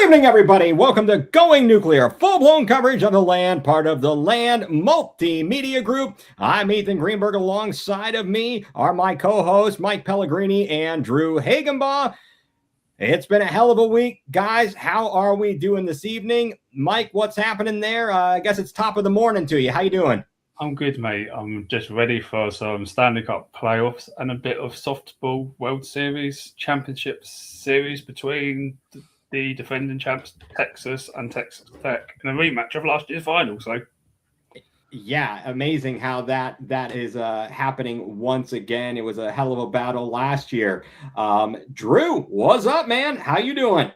Evening, everybody. Welcome to Going Nuclear, full-blown coverage on the Land, part of the Land Multimedia Group. I'm Ethan Greenberg. Alongside of me are my co-hosts, Mike Pellegrini and Drew Hagenbaugh. It's been a hell of a week. Guys, how are we doing this evening? Mike, what's happening there? I guess it's top of the morning to you. How you doing? I'm good, mate. I'm just ready for some Stanley Cup playoffs and a bit of softball World Series Championship Series between the defending champs Texas and Texas Tech in a rematch of last year's final. So, yeah, amazing how that is happening once again. It was a hell of a battle last year. Drew, what's up, man? How you doing?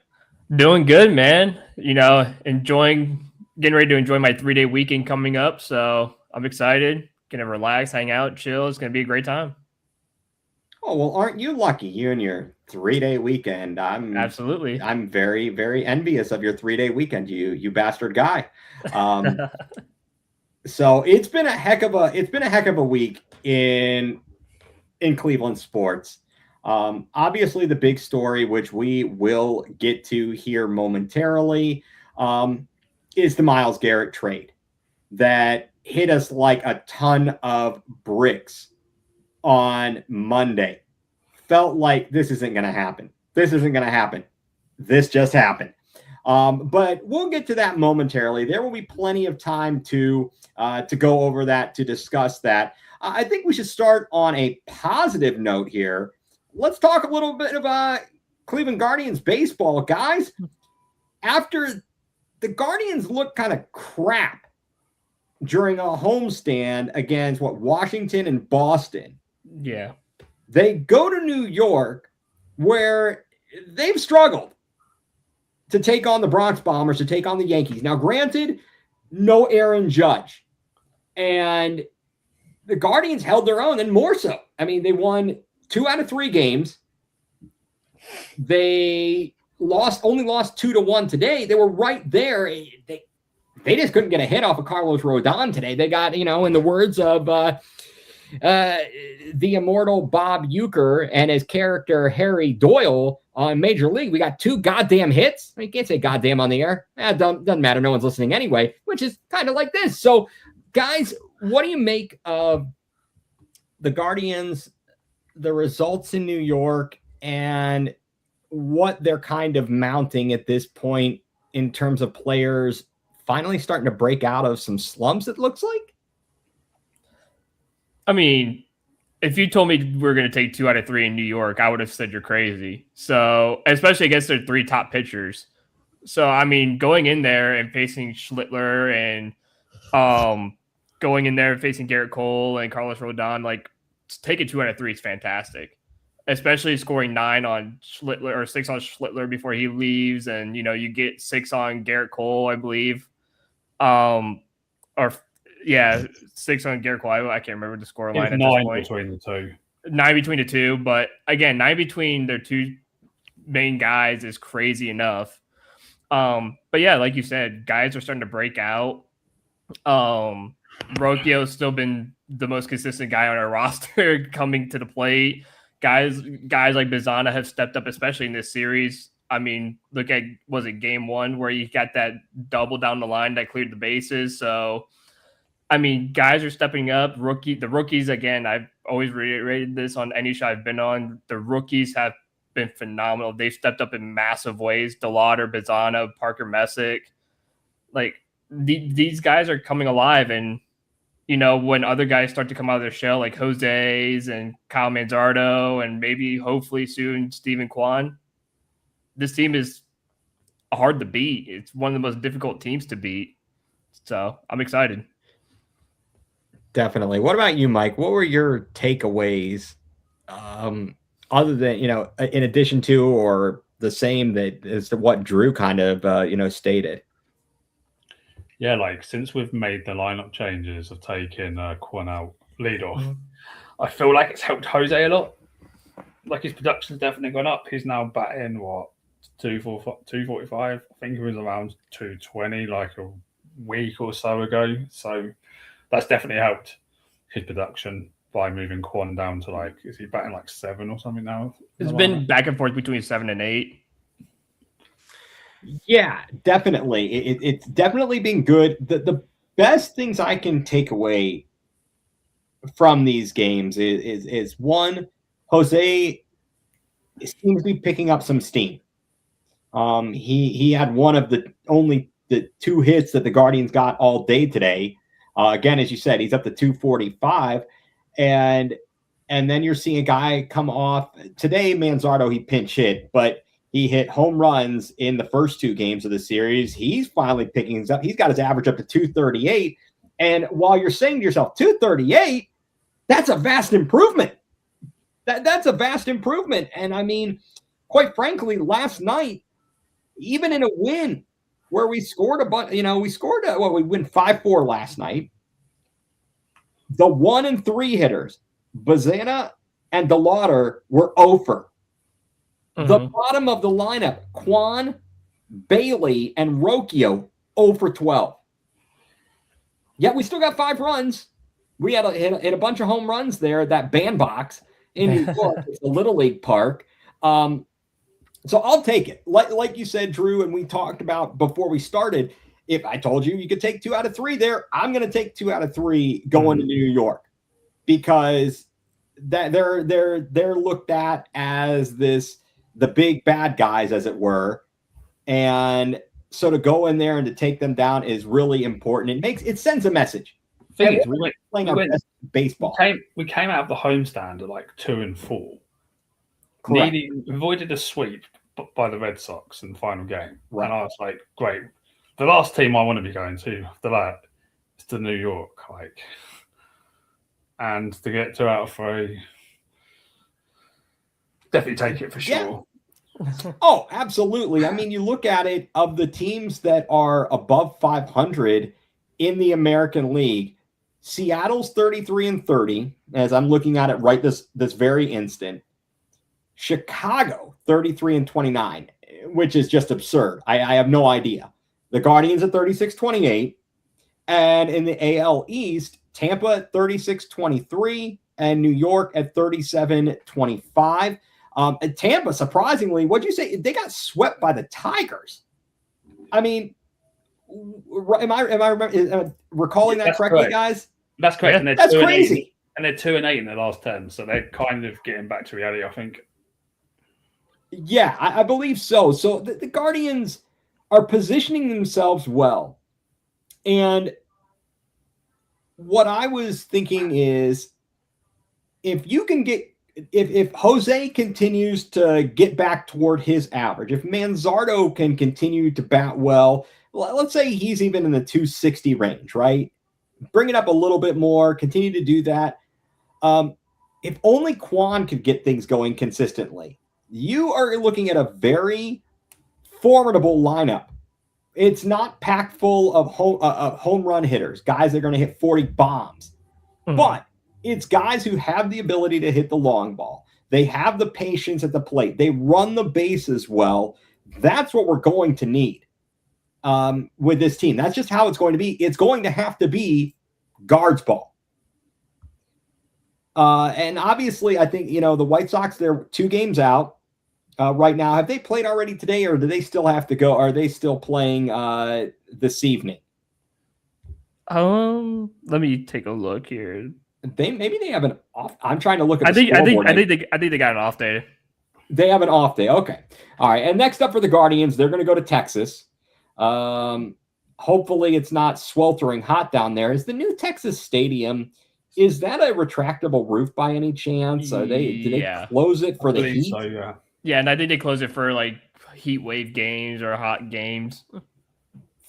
Doing good, man. You know, getting ready to enjoy my 3-day weekend coming up. So I'm excited. Gonna relax, hang out, chill. It's gonna be a great time. Oh, well, aren't you lucky? You and your 3-day weekend. Absolutely. I'm very, very envious of your 3-day weekend. You bastard guy. So it's been a heck of a week in Cleveland sports. Obviously, the big story, which we will get to here momentarily, is the Myles Garrett trade that hit us like a ton of bricks on Monday. Felt like this isn't going to happen. This just happened. But we'll get to that momentarily. There will be plenty of time to go over that, to discuss that. I think we should start on a positive note here. Let's talk a little bit about Cleveland Guardians baseball, guys. After the Guardians looked kind of crap during a homestand against Washington and Boston. Yeah. They go to New York, where they've struggled to take on the Bronx Bombers, to take on the Yankees. Now, granted, no Aaron Judge. And the Guardians held their own, and more so. I mean, they won 2 out of 3 games. They only lost 2-1 today. They were right there. They just couldn't get a hit off of Carlos Rodon today. They got, in the words of the immortal Bob Uecker and his character Harry Doyle on Major League, we got 2 goddamn hits. You can't say goddamn on the air. Doesn't matter. No one's listening anyway, which is kind of like this. So, guys, what do you make of the Guardians, the results in New York, and what they're kind of mounting at this point in terms of players finally starting to break out of some slumps, it looks like? I mean, if you told me we're going to take 2 out of 3 in New York, I would have said you're crazy. So, especially against their 3 top pitchers. So, I mean, going in there and facing Schlittler and going in there and facing Garrett Cole and Carlos Rodon, like, taking 2 out of 3 is fantastic. Especially scoring 9 on Schlittler or 6 on Schlittler before he leaves. And, you get 6 on Garrett Cole, I believe. 6 on Garrett Cole. I can't remember the score line at this point. 9 between the 2. 9 between the 2, but again, 9 between their 2 main guys is crazy enough. But yeah, like you said, guys are starting to break out. Rocchio's still been the most consistent guy on our roster coming to the plate. Guys like Bizana have stepped up, especially in this series. I mean, look at, was it game 1 where you got that double down the line that cleared the bases? So, I mean, guys are stepping up. The rookies, again, I've always reiterated this on any show I've been on. The rookies have been phenomenal. They've stepped up in massive ways. DeLauder, Bizana, Parker Messick. Like, these guys are coming alive. And, when other guys start to come out of their shell, like Jose's and Kyle Manzardo and maybe, hopefully soon, Steven Kwan, this team is hard to beat. It's one of the most difficult teams to beat. So, I'm excited. Definitely. What about you, Mike? What were your takeaways, other than, in addition to or the same that as to what Drew kind of, stated? Yeah, like since we've made the lineup changes of taking Kwon out leadoff, I feel like it's helped Jose a lot. Like his production's definitely gone up. He's now batting 245. I think he was around 220 like a week or so ago. So that's definitely helped his production by moving Kwon down to is he batting 7 or something now? It's been back and forth between 7 and 8. Yeah, definitely. It's definitely been good. The best things I can take away from these games is one, Jose seems to be picking up some steam. He had one of the two hits that the Guardians got all day today. Again, as you said, he's up to 245, and then you're seeing a guy come off today. Manzardo, he pinch hit, but he hit home runs in the first two games of the series. He's finally picking things up. He's got his average up to 238, and while you're saying to yourself 238, that's a vast improvement. That's a vast improvement, and I mean, quite frankly, last night, even in a win where we scored a bunch, we win 5-4 last night. The 1 and 3 hitters, Bazana and DeLauder, were 0-for. The bottom of the lineup, Quan, Bailey, and Rocchio, 0-for-12. Yet we still got 5 runs. We had hit a bunch of home runs there at that bandbox in New York. It's a Little League park. So I'll take it. Like you said, Drew, and we talked about before we started, if I told you could take 2 out of 3 there, I'm going to take 2 out of 3 going to New York, because that they're looked at as the big bad guys, as it were. And so to go in there and to take them down is really important. It sends a message. Thing is, we went baseball. We came out of the homestand at like 2-4. Correct. Avoided a sweep by the Red Sox in the final game. Right. And I was like, great. The last team I want to be going to after that is to New York. And to get 2 out of 3, definitely take it for sure. Yeah. Oh, absolutely. I mean, you look at it, of the teams that are above 500 in the American League, Seattle's 33-30, as I'm looking at it right this very instant. Chicago, 33-29, which is just absurd. I have no idea. The Guardians at 36-28. And in the AL East, Tampa at 36-23 and New York at 37-25. Tampa, surprisingly, what'd you say? They got swept by the Tigers. I mean, am I recalling that correctly, correct. guys? That's correct. Yeah, that's crazy. And they're 2-8 in their last 10, so they're kind of getting back to reality, I think. Yeah, I believe so. So the Guardians are positioning themselves well. And what I was thinking is, if Jose continues to get back toward his average, if Manzardo can continue to bat well, let's say he's even in the 260 range, right? Bring it up a little bit more, continue to do that. If only Quan could get things going consistently, you are looking at a very formidable lineup. It's not packed full of home run hitters, guys that are going to hit 40 bombs, but it's guys who have the ability to hit the long ball. They have the patience at the plate. They run the bases well. That's what we're going to need with this team. That's just how it's going to be. It's going to have to be guards ball. And obviously, I think, the White Sox, they're 2 games out right now. Have they played already today, or do they still have to go? Are they still playing this evening? Let me take a look here. Maybe they have an off. I'm trying to look at. I think they got an off day. They have an off day. Okay, all right. And next up for the Guardians, they're going to go to Texas. Hopefully, it's not sweltering hot down there. Is the new Texas Stadium? Is that a retractable roof by any chance? Do they close it for the heat? So, yeah. Yeah, and I think they close it for like heat wave games or hot games.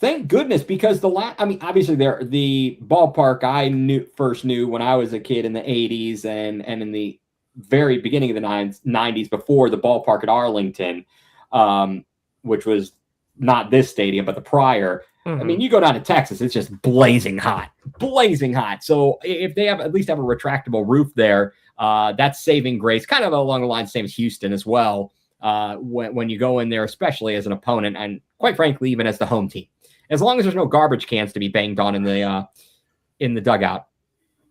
Thank goodness, because obviously the ballpark I first knew when I was a kid in the 80s and in the very beginning of the 90s, before the ballpark at Arlington, which was not this stadium, but the prior. I mean, you go down to Texas, it's just blazing hot. So if they at least have a retractable roof there, that's saving grace, kind of along the lines same as Houston as well, when you go in there, especially as an opponent, and quite frankly, even as the home team. As long as there's no garbage cans to be banged on in the dugout.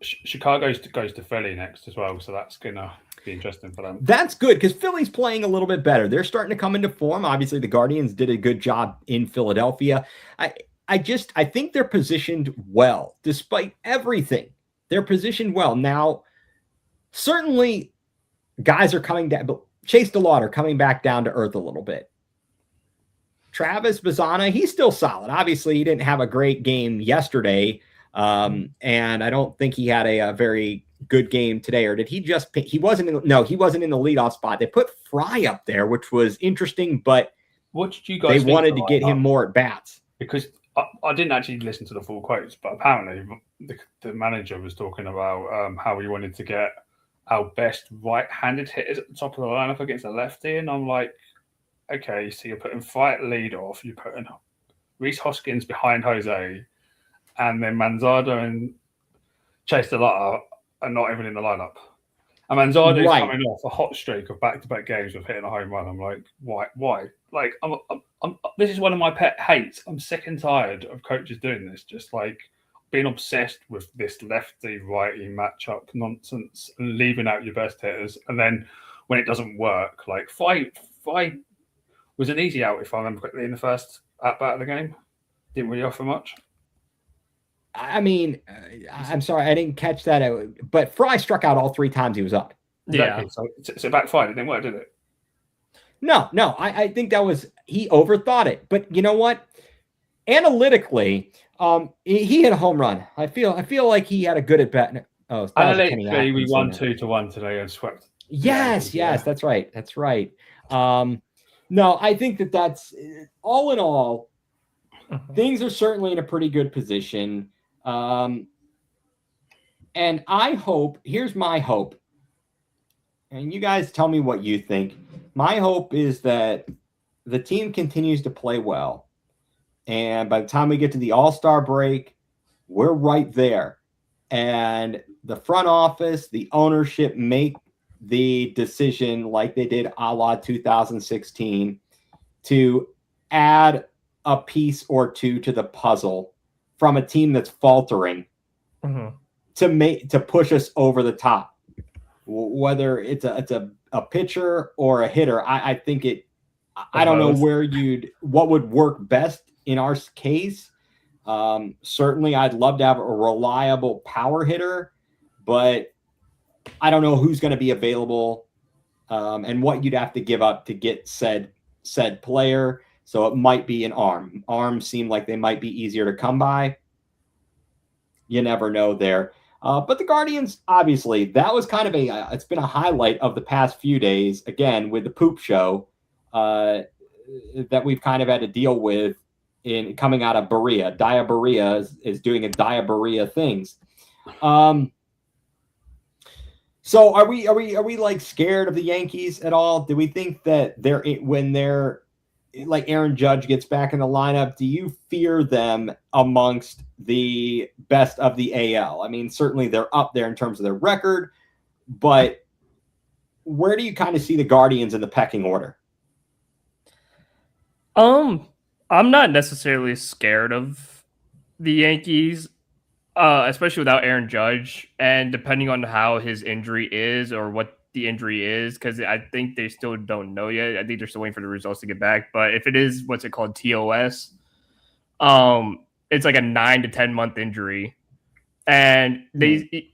Chicago goes to Philly next as well, so that's gonna be interesting for them. That's good because Philly's playing a little bit better. They're starting to come into form. Obviously, the Guardians did a good job in Philadelphia. I think they're positioned well, despite everything. They're positioned well. Now, certainly guys are coming down, but Chase DeLauder coming back down to earth a little bit. Travis Bazzana, he's still solid. Obviously, he didn't have a great game yesterday, and I don't think he had a very good game today. Or did he just? He wasn't in the leadoff spot. They put Fry up there, which was interesting, but what did you guys? They wanted to get him more at bats because I didn't actually listen to the full quotes, but apparently the manager was talking about how he wanted to get our best right-handed hitters at the top of the lineup against a lefty, and I'm like, okay, so you're putting Fry at lead off, you're putting Reese Hoskins behind Jose, and then Manzardo and Chase DeLauder are not even in the lineup. And Manzardo's coming off a hot streak of back-to-back games of hitting a home run. I'm like, why? Like, this is one of my pet hates. I'm sick and tired of coaches doing this, just like being obsessed with this lefty-righty matchup nonsense and leaving out your best hitters. And then when it doesn't work, like Fry was an easy out, if I remember correctly, in the first at-bat of the game. Didn't really offer much. I mean, I'm sorry, I didn't catch that. But Fry struck out all 3 times he was up. Exactly. Yeah. So backfired. It didn't work, did it? No. I think that was he overthought it. But you know what? Analytically, he hit a home run. I feel like he had a good at bat. Oh, analytically, we won 2-1 today and swept. Yes, that's right. No, I think that's all in all. Things are certainly in a pretty good position. And I hope, here's my hope, and you guys tell me what you think. My hope is that the team continues to play well. And by the time we get to the All-Star break, we're right there. And the front office, the ownership make the decision like they did a la 2016 to add a piece or two to the puzzle from a team that's faltering to push us over the top. Whether it's a pitcher or a hitter, I think it. I don't know what would work best in our case. Certainly, I'd love to have a reliable power hitter, but I don't know who's going to be available and what you'd have to give up to get said player. So it might be an arm. Arms seem like they might be easier to come by. You never know there. But the Guardians, obviously, that was kind of it's been a highlight of the past few days, again, with the poop show that we've kind of had to deal with in coming out of Berea. Dia is doing a Dia things. So are we like scared of the Yankees at all? Do we think that when they're like Aaron Judge gets back in the lineup, do you fear them amongst the best of the AL? I mean, certainly they're up there in terms of their record, but where do you kind of see the Guardians in the pecking order? I'm not necessarily scared of the Yankees, especially without Aaron Judge, and depending on how his injury is or what the injury is, because I think they still don't know yet. I think they're still waiting for the results to get back. But if it is what's it called, TOS, it's like a 9 to 10 month injury, and it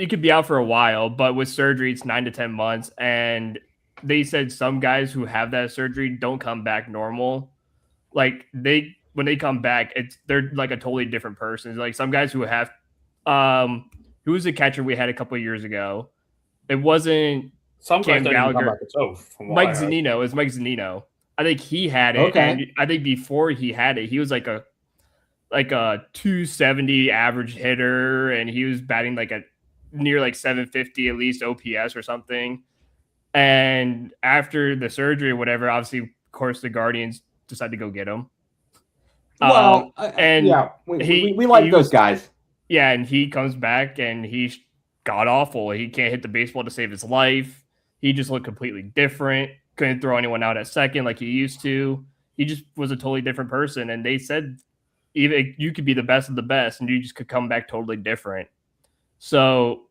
could be out for a while, but with surgery it's 9 to 10 months, and they said some guys who have that surgery don't come back normal. Like when they come back, they're like a totally different person. Like some guys who have who was the catcher we had a couple of years ago? It wasn't some Cam guys Gallagher. Don't come back Mike Zunino. It was Mike Zunino. I think he had it. Okay. And I think before he had it, he was like a 270 average hitter, and he was batting like a near like 750 at least OPS or something. And after the surgery or whatever, obviously, of course, the Guardians decided to go get him. Well, we like those guys. Yeah, and he comes back and he's god awful. He can't hit the baseball to save his life. He just looked completely different. Couldn't throw anyone out at second like he used to. He just was a totally different person. And they said even you could be the best of the best, and you just could come back totally different. So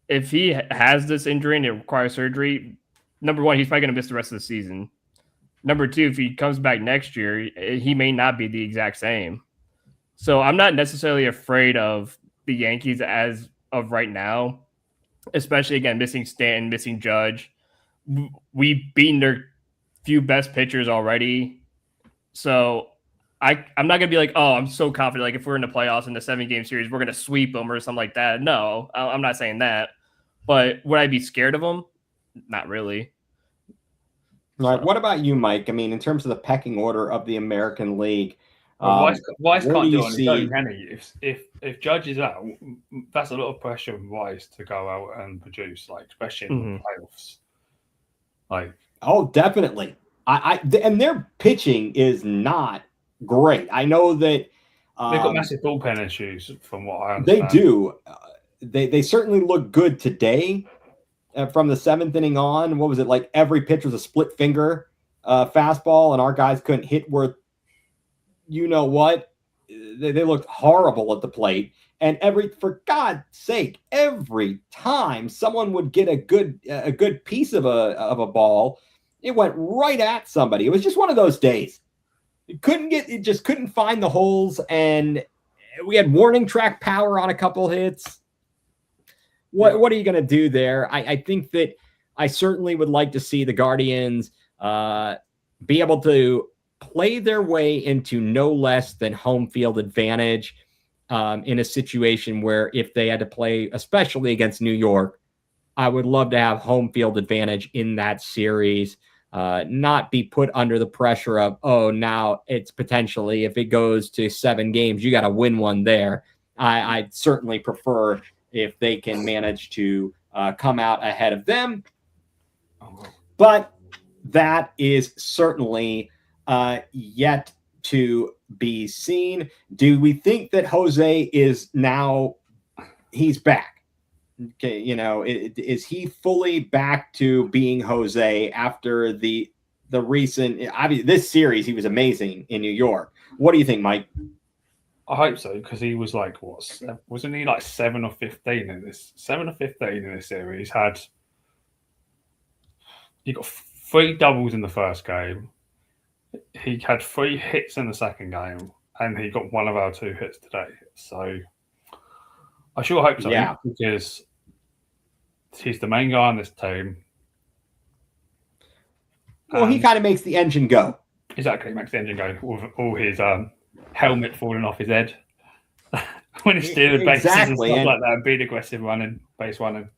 if he has this injury and it requires surgery, number one, he's probably going to miss the rest of the season. Number two, if he comes back next year, he may not be the exact same. So I'm not necessarily afraid of the Yankees as of right now, especially, again, missing Stanton, missing Judge. We've beaten their few best pitchers already. So I'm not going to be like, oh, I'm so confident. Like if we're in the playoffs in the 7-game series, we're going to sweep them or something like that. No, I'm not saying that. But would I be scared of them? Not really. All right. What about you, Mike? I mean, in terms of the pecking order of the American League, Weiss can't do it on his own, see? can he? If Judge is out, that's a lot of pressure on Weiss to go out and produce, like especially in the playoffs. Like, oh, definitely. And their pitching is not great. I know that they've got massive bullpen issues, from what I understand. They do. They certainly look good today. From the 7th inning on, what was it like? Every pitch was a split finger fastball, and our guys couldn't hit worth you know what. They looked horrible at the plate, and for God's sake, every time someone would get a good piece of a ball, it went right at somebody. It was just one of those days. It just couldn't find the holes, and we had warning track power on a couple hits. What are you going to do there? I think that I certainly would like to see the Guardians be able to play their way into no less than home field advantage in a situation where if they had to play, especially against New York, I would love to have home field advantage in that series, not be put under the pressure of, oh, now it's potentially, if it goes to 7 games, you got to win one there. I'd certainly prefer if they can manage to come out ahead of them. But that is certainly yet to be seen. Do we think that Jose is now, he's back? Okay, is he fully back to being Jose after the recent, obviously this series, he was amazing in New York. What do you think, Mike? I hope so, because he was like, wasn't he like 7 or 15 in this? 7 or 15 in this series. He got 3 doubles in the first game. He had 3 hits in the second game, and he got 1 of our 2 hits today. So I sure hope so, because he's the main guy on this team. Well, he kind of makes the engine go. Exactly, makes the engine go with all his helmet falling off his head when he's stealing bases and stuff like that, being aggressive running, base running.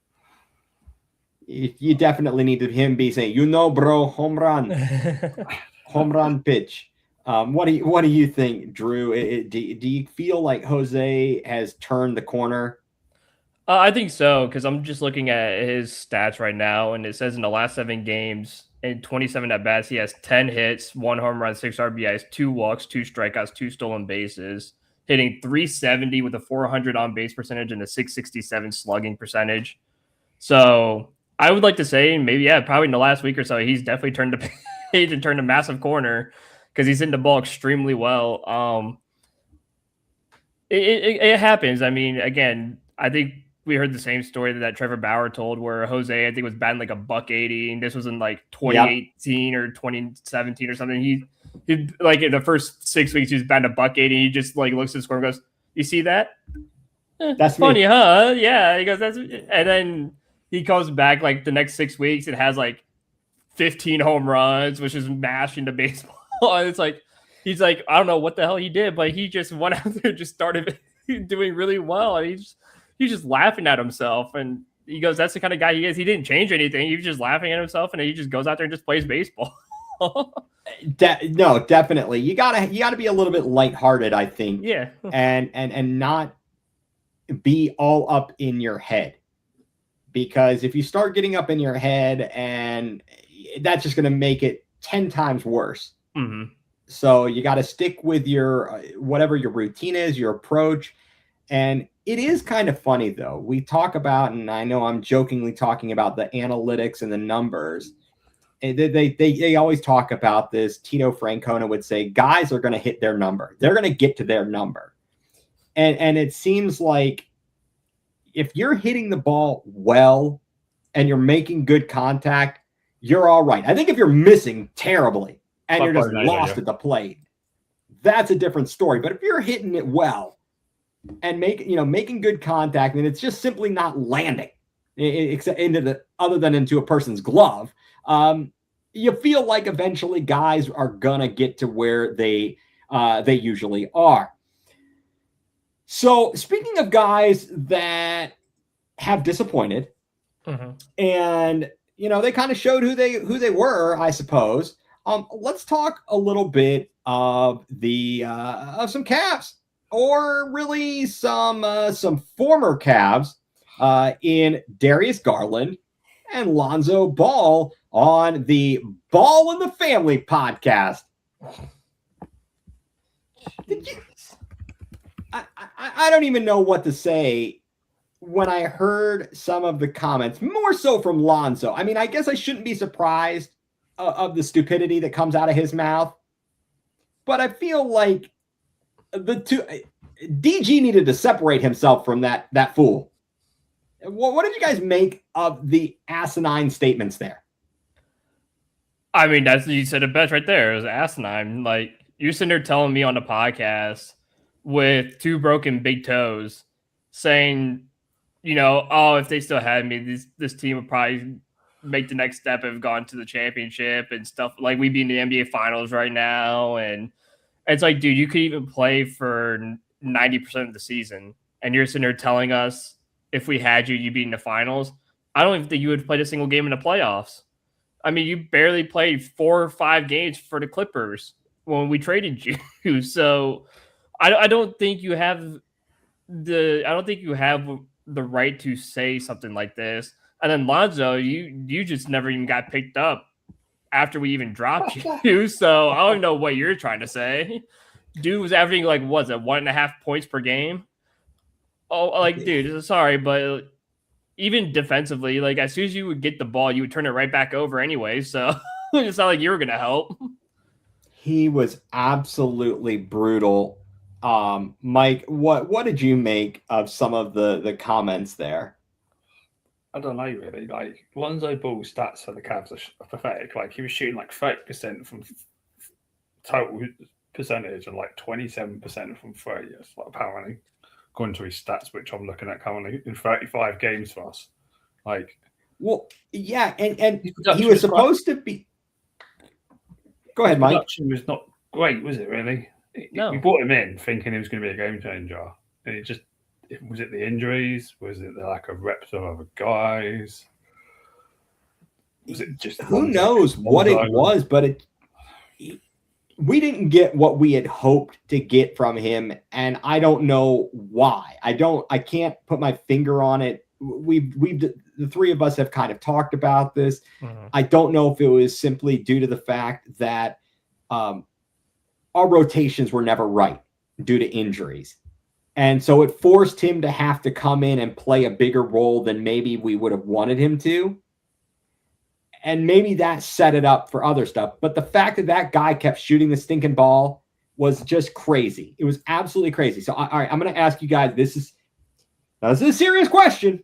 You definitely need him be saying, bro, home run, home run pitch. What do you think, Drew? Do you feel like Jose has turned the corner? I think so, because I'm just looking at his stats right now, and it says in the last 7 games, in 27 at-bats, he has 10 hits, 1 home run, 6 RBIs, 2 walks, 2 strikeouts, 2 stolen bases, hitting .370 with a .400 on-base percentage and a .667 slugging percentage. So I would like to say maybe, probably in the last week or so, he's definitely turned the page and turned a massive corner because he's hitting the ball extremely well. It happens. I mean, again, I think we heard the same story that Trevor Bauer told, where Jose, I think, was batting like a $180, and this was in like 2018 or 2017 or something. He like in the first 6 weeks, he was batting a $180. He just like looks at the score and goes, "You see that? That's funny, me. huh?" Yeah. He goes, "That's," and then he comes back like the next 6 weeks and has like 15 home runs, which is mashing the baseball. And it's like he's like, I don't know what the hell he did, but he just went out there and just started doing really well, and he's just laughing at himself, and he goes, that's the kind of guy he is. He didn't change anything. He was just laughing at himself, and he just goes out there and just plays baseball. No, definitely. You gotta be a little bit lighthearted, I think. Yeah. and not be all up in your head. Because if you start getting up in your head, and that's just gonna make it 10 times worse. Mm-hmm. So you got to stick with your whatever your routine is, your approach. And it is kind of funny, though. We talk about, and I know I'm jokingly talking about the analytics and the numbers, They always talk about this. Tito Francona would say, guys are going to hit their number. They're going to get to their number. And it seems like if you're hitting the ball well and you're making good contact, you're all right. I think if you're missing terribly and you're just lost at the plate, that's a different story. But if you're hitting it well and making good contact, and it's just simply not landing other than into a person's glove, you feel like eventually guys are gonna get to where they usually are. So speaking of guys that have disappointed, and they kind of showed who they were, I suppose. Let's talk a little bit of of some Cavs, or really some former Cavs, in Darius Garland and Lonzo Ball on the Ball in the Family podcast. I don't even know what to say when I heard some of the comments, more so from Lonzo. I mean, I guess I shouldn't be surprised of the stupidity that comes out of his mouth, but I feel like DG needed to separate himself from that fool. What did you guys make of the asinine statements there? I mean, you said it best right there. It was asinine. Like, you're sitting there telling me on the podcast with 2 broken big toes, saying, if they still had me, this team would probably make the next step and have gone to the championship and stuff. Like, we'd be in the NBA Finals right now. And it's like, dude, you could even play for 90% of the season, and you're sitting there telling us if we had you, you'd be in the finals. I don't even think you would have played a single game in the playoffs. I mean, you barely played 4 or 5 games for the Clippers when we traded you. So I don't think you have the right to say something like this. And then Lonzo, you just never even got picked up after we even dropped you. So I don't know what you're trying to say. Dude was averaging 1.5 points per game. Oh, like, dude, sorry, but even defensively, as soon as you would get the ball, you would turn it right back over anyway. So it's not like you were going to help. He was absolutely brutal. Mike, what did you make of some of the comments there? I don't know, really. Lonzo Ball's stats for the Cavs are pathetic. He was shooting 30% from total percentage and 27% from 30. It's apparently, according to his stats, which I'm looking at currently, in 35 games for us. Well, yeah, and he was supposed to be. Go ahead, Mike. Production was not great, was it? Really? No. We brought him in thinking he was going to be a game changer, and was it the injuries? Was it the lack of reps of other guys? Was it just who knows what it was? But we didn't get what we had hoped to get from him, and I don't know why. I can't put my finger on it. The 3 of us have kind of talked about this. I don't know if it was simply due to the fact that our rotations were never right due to injuries. And so it forced him to have to come in and play a bigger role than maybe we would have wanted him to. And maybe that set it up for other stuff. But the fact that guy kept shooting the stinking ball was just crazy. It was absolutely crazy. So, all right, I'm going to ask you guys, this is a serious question.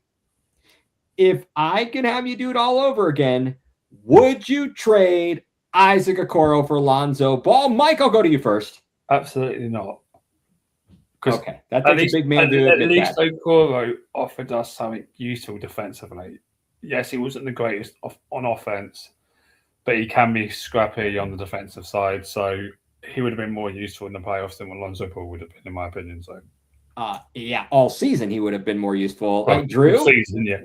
If I can have you do it all over again, would you trade Isaac Okoro for Lonzo Ball? Mike, I'll go to you first. Absolutely not. Okay, that takes a big man to admit that. At least Okoro offered us something useful defensively. Yes, he wasn't the greatest on offense, but he can be scrappy on the defensive side. So he would have been more useful in the playoffs than what Lonzo Ball would have been, in my opinion. So, yeah, all season he would have been more useful. Well, Drew, season, yeah,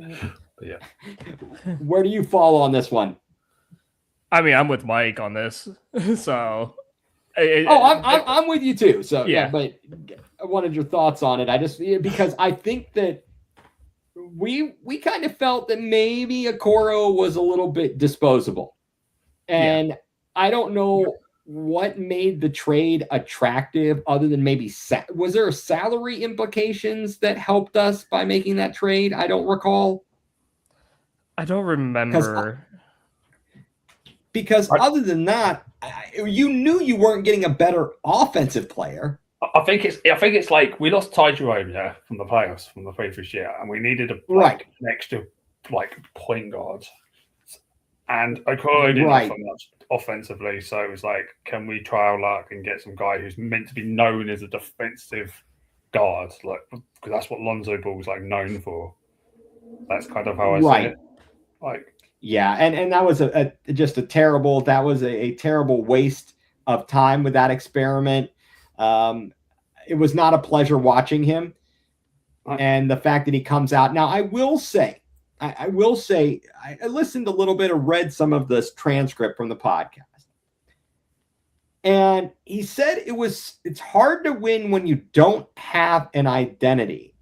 but yeah. Where do you fall on this one? I mean, I'm with Mike on this. So, I'm with you too. So yeah, but I wanted your thoughts on it. Because I think that we kind of felt that maybe Okoro was a little bit disposable, and I don't know what made the trade attractive other than maybe was there salary implications that helped us by making that trade? I don't recall. I don't remember. Because other than that, you knew you weren't getting a better offensive player. I think it's like we lost Ty Jerome from the playoffs from the previous year, and we needed an extra point guard. And Okoro didn't offer much offensively, so it was like, can we try our luck and get some guy who's meant to be known as a defensive guard, because that's what Lonzo Ball was known for. That's kind of how I see it. Yeah, and that was just a terrible. That was a terrible waste of time with that experiment. It was not a pleasure watching him, and the fact that he comes out now. I will say, I listened a little bit or read some of this transcript from the podcast, and he said it's hard to win when you don't have an identity.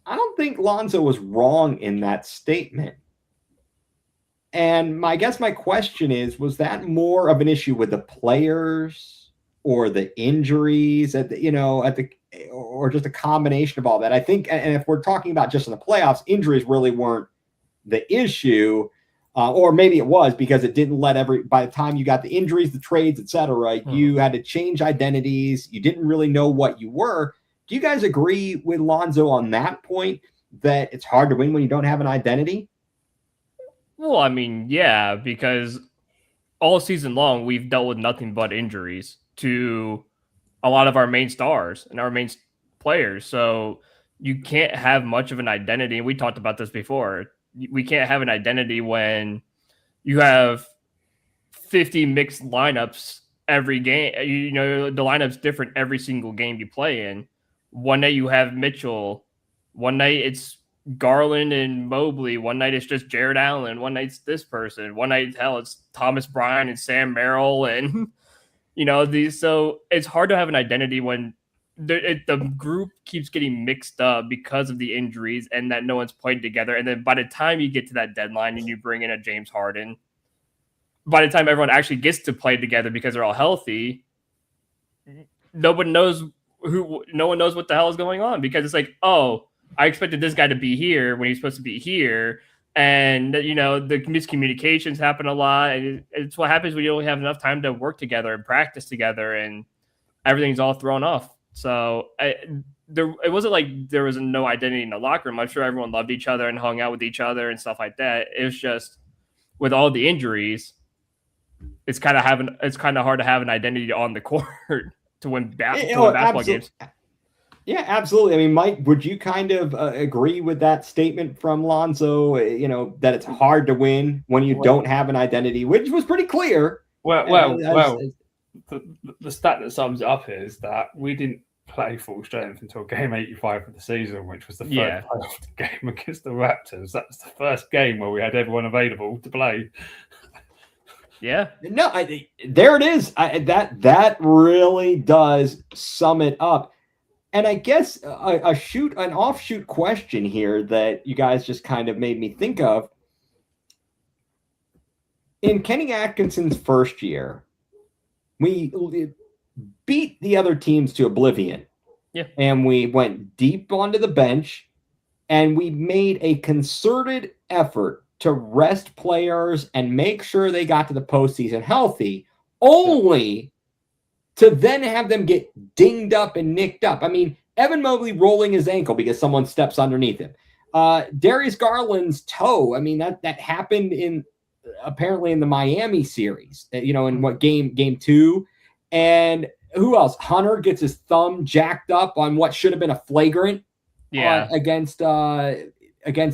I don't think Lonzo was wrong in that statement. And I guess my question is, was that more of an issue with the players or the injuries or just a combination of all that? I think, and if we're talking about just in the playoffs, injuries really weren't the issue, or maybe it was because it didn't by the time you got the injuries, the trades, etc., you had to change identities. You didn't really know what you were. Do you guys agree with Lonzo on that point, that it's hard to win when you don't have an identity? Well, I mean, yeah, because all season long, we've dealt with nothing but injuries to a lot of our main stars and our main players. So you can't have much of an identity. And we talked about this before. We can't have an identity when you have 50 mixed lineups every game. The lineup's different every single game you play in. One night you have Mitchell. One night it's Garland and Mobley. One night it's just Jared Allen. One night it's this person. One night, it's Thomas Bryant and Sam Merrill. And, so it's hard to have an identity when the group keeps getting mixed up because of the injuries and that no one's played together. And then by the time you get to that deadline and you bring in a James Harden, by the time everyone actually gets to play together because they're all healthy, no one knows what the hell is going on, because it's like, oh, I expected this guy to be here when he's supposed to be here. And, the miscommunications happen a lot. And it's what happens when you don't have enough time to work together and practice together, and everything's all thrown off. So it wasn't like there was no identity in the locker room. I'm sure everyone loved each other and hung out with each other and stuff like that. It was just with all the injuries, it's kind of hard to have an identity on the court to win basketball games. Yeah, absolutely. I mean, Mike, would you kind of agree with that statement from Lonzo, that it's hard to win when you don't have an identity, which was pretty clear. The stat that sums it up is that we didn't play full strength until game 85 of the season, which was the third playoff game against the Raptors. That was the first game where we had everyone available to play. Yeah. No, there it is. That really does sum it up. And I guess an offshoot question here that you guys just kind of made me think of. In Kenny Atkinson's first year, we beat the other teams to oblivion. Yeah. And we went deep onto the bench, and we made a concerted effort to rest players and make sure they got to the postseason healthy, only to then have them get dinged up and nicked up. I mean, Evan Mobley rolling his ankle because someone steps underneath him. Darius Garland's toe. I mean, that happened apparently in the Miami series, in what game 2. And who else? Hunter gets his thumb jacked up on what should have been a flagrant against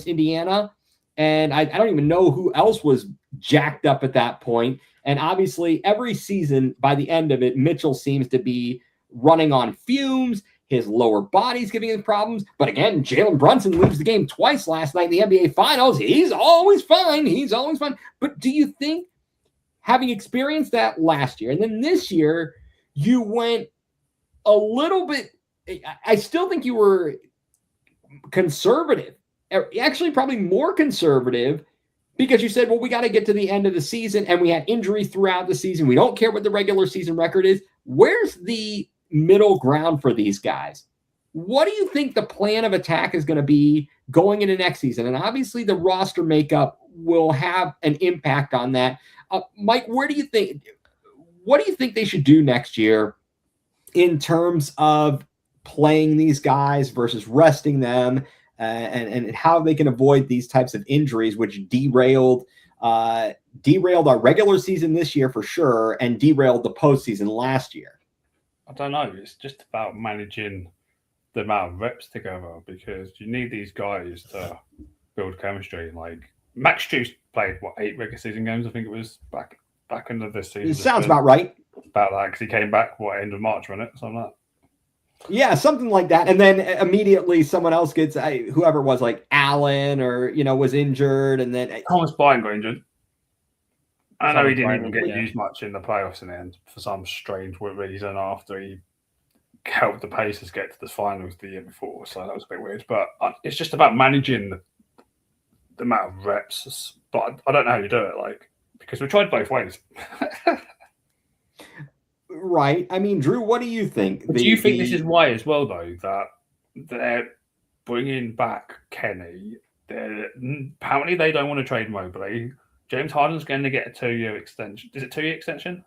Indiana. And I don't even know who else was jacked up at that point. And obviously, every season, by the end of it, Mitchell seems to be running on fumes. His lower body's giving him problems. But again, Jalen Brunson leaves the game twice last night in the NBA Finals. He's always fine. But do you think, having experienced that last year, and then this year, you went a little bit – I still think you were conservative. Actually, probably more conservative, because you said, well, we got to get to the end of the season, and we had injuries throughout the season. We don't care what the regular season record is. Where's the middle ground for these guys? What do you think the plan of attack is going to be going into next season? And obviously the roster makeup will have an impact on that. Mike, what do you think they should do next year in terms of playing these guys versus resting them, and how they can avoid these types of injuries, which derailed our regular season this year for sure, and derailed the postseason last year? I don't know. It's just about managing the amount of reps together, because you need these guys to build chemistry. Like Max Juice played 8 regular season games, I think it was back into this season. It sounds about right. About that, because he came back end of March, wasn't it? Something like that. Yeah, something like that. And then immediately someone else gets whoever it was, like Allen, or was injured, and then Thomas Bryant got injured. I know he didn't even get yeah. used much in the playoffs in the end for some strange reason after he helped the Pacers get to the finals the year before. So that was a bit weird. But it's just about managing the amount of reps. But I don't know how you do it, because we tried both ways. Right. I mean, Drew, what do you think? Do you think this is why as well, though, that they're bringing back Kenny? Apparently they don't want to trade Mobley. James Harden's going to get a 2-year extension. Is it 2-year extension?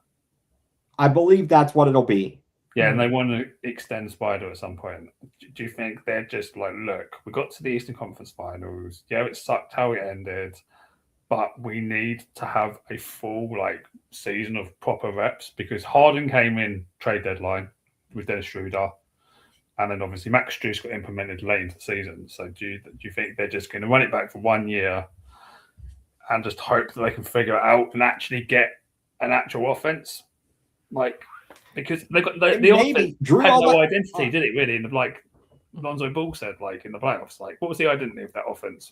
I believe that's what it'll be. Yeah, and they want to extend Spider at some point. Do you think they're just like, look, we got to the Eastern Conference Finals. Yeah, it sucked how it ended, but we need to have a full season of proper reps, because Harden came in trade deadline with Dennis Schroeder, and then obviously Max Juice got implemented late into the season. So do you think they're just going to run it back for 1 year and just hope that they can figure it out and actually get an actual offense? Because they got the offense Drew had no identity, did it really? And Lonzo Ball said, in the playoffs, what was the identity of that offense?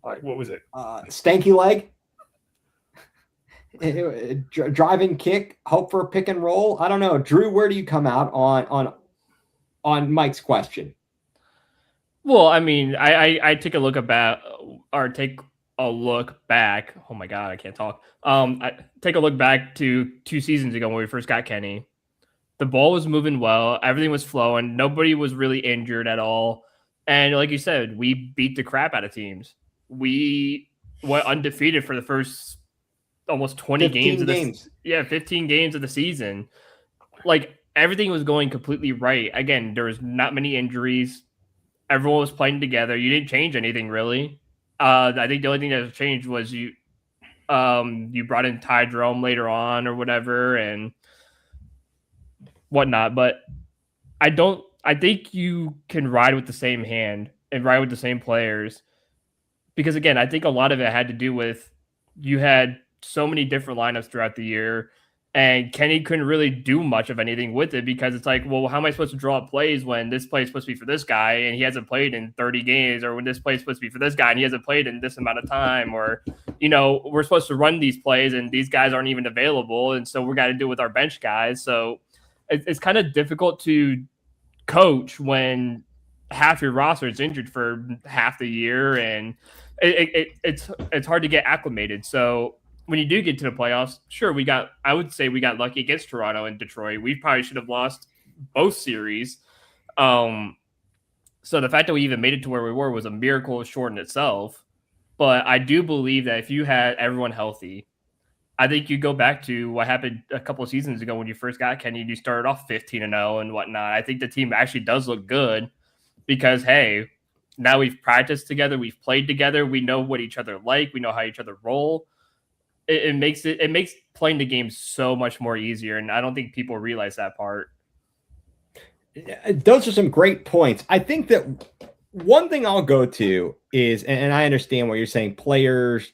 What was it? Stanky leg, driving kick, hope for a pick and roll. I don't know, Drew. Where do you come out on Mike's question? Well, I mean, I take a look back. Oh my God, I can't talk. I take a look back to 2 seasons ago when we first got Kenny. The ball was moving well. Everything was flowing. Nobody was really injured at all. And like you said, we beat the crap out of teams. We went undefeated for the first almost 20 games. 15 games of the season. Everything was going completely right. Again, there was not many injuries. Everyone was playing together. You didn't change anything really. I think the only thing that changed was you brought in Ty Jerome later on or whatever and whatnot. But I think you can ride with the same hand and ride with the same players, because again, I think a lot of it had to do with you had so many different lineups throughout the year, and Kenny couldn't really do much of anything with it, because it's well, how am I supposed to draw up plays when this play is supposed to be for this guy and he hasn't played in 30 games, or when this play is supposed to be for this guy and he hasn't played in this amount of time, or, we're supposed to run these plays and these guys aren't even available. And so we got to do it with our bench guys. So it's kind of difficult to coach when half your roster is injured for half the year, and it's hard to get acclimated. So when you do get to the playoffs, sure, I would say we got lucky against Toronto and Detroit. We probably should have lost both series. So the fact that we even made it to where we were was a miracle short in itself. But I do believe that if you had everyone healthy, I think you go back to what happened a couple of seasons ago when you first got Kenny. You started off 15-0 and whatnot. I think the team actually does look good because, hey, now we've practiced together, we've played together, we know what each other like, we know how each other roll. It makes playing the game so much more easier, and I don't think people realize that part. Those are some great points. I think that one thing I'll go to is, and I understand what you're saying, players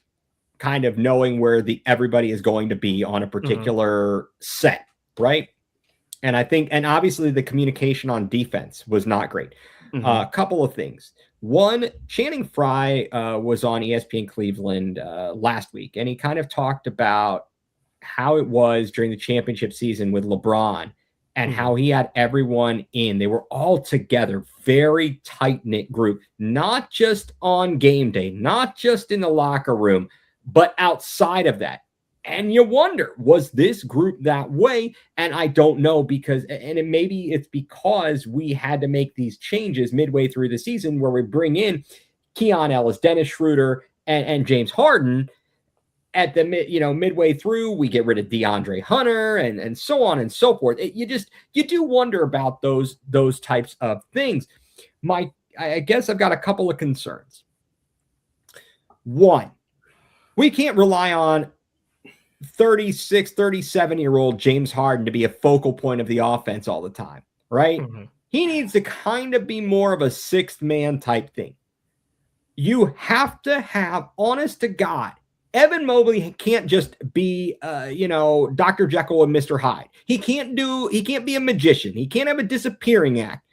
kind of knowing where everybody is going to be on a particular set, right? And I think, and obviously the communication on defense was not great. A couple of things. One, Channing Frye was on ESPN Cleveland last week, and he kind of talked about how it was during the championship season with LeBron and how he had everyone in. They were all together, very tight-knit group, not just on game day, not just in the locker room, but outside of that. And you wonder, was this group that way? And I don't know, because, and maybe it's because we had to make these changes midway through the season where we bring in Keon Ellis, Dennis Schroeder, and James Harden. at the midway through, we get rid of DeAndre Hunter and so on and so forth. You do wonder about those types of things. I guess I've got a couple of concerns. One, we can't rely on 36, 37-year-old James Harden to be a focal point of the offense all the time, right? Mm-hmm. He needs to kind of be more of a sixth man type thing. You have to have, honest to God, Evan Mobley can't just be, Dr. Jekyll and Mr. Hyde. He can't be a magician. He can't have a disappearing act.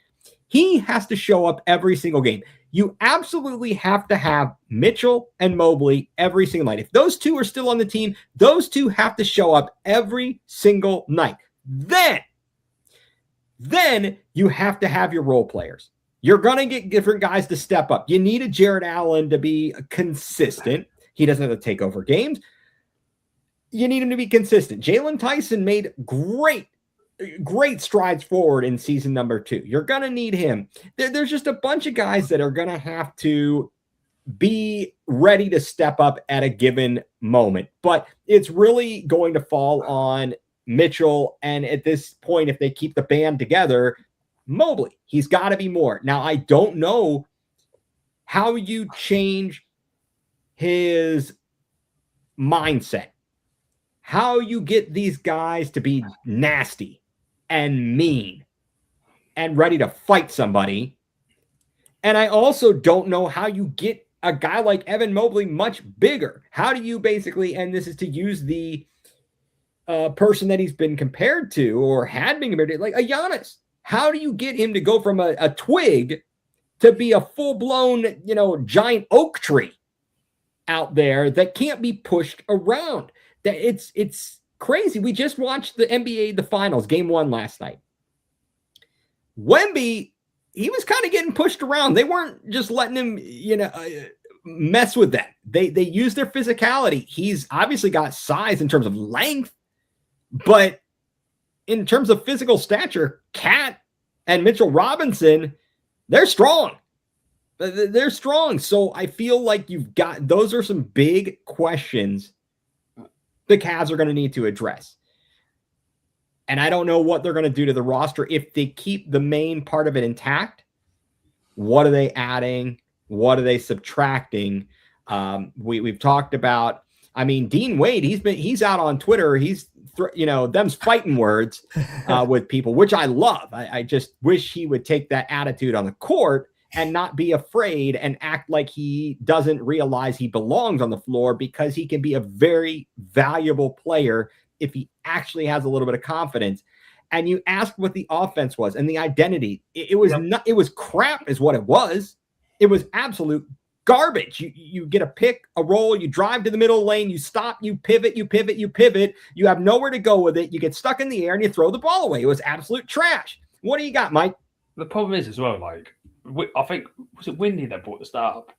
He has to show up every single game. You absolutely have to have Mitchell and Mobley every single night. If those two are still on the team, those two have to show up every single night. Then you have to have your role players. You're going to get different guys to step up. You need a Jared Allen to be consistent. He doesn't have to take over games. You need him to be consistent. Jalen Tyson made great strides forward in season number 2. You're going to need him. There's just a bunch of guys that are going to have to be ready to step up at a given moment. But it's really going to fall on Mitchell. And at this point, if they keep the band together, Mobley, he's got to be more. Now, I don't know how you change his mindset, how you get these guys to be nasty and mean and ready to fight somebody. And I also don't know how you get a guy like Evan Mobley much bigger. How do you basically, and this is to use the person that he's been compared to or had been compared to, like a Giannis. How do you get him to go from a twig to be a full-blown, giant oak tree out there that can't be pushed around? That it's crazy. We just watched the NBA, the finals, game 1 last night. Wemby, he was kind of getting pushed around. They weren't just letting him, mess with that. They used their physicality. He's obviously got size in terms of length, but in terms of physical stature, Cat and Mitchell Robinson, they're strong. They're strong. So I feel like those are some big questions the Cavs are going to need to address. And I don't know what they're going to do to the roster. If they keep the main part of it intact, what are they adding? What are they subtracting? We've talked about, Dean Wade, he's out on Twitter. He's, them's fighting words with people, which I love. I just wish he would take that attitude on the court and not be afraid and act like he doesn't realize he belongs on the floor, because he can be a very valuable player if he actually has a little bit of confidence. And you asked what the offense was and the identity. It was not, it was crap is what it was. It was absolute garbage. You get a pick, a roll, you drive to the middle lane, you stop, you pivot. You have nowhere to go with it. You get stuck in the air and you throw the ball away. It was absolute trash. What do you got, Mike? The problem is as well, I think, was it Windy that brought the start up?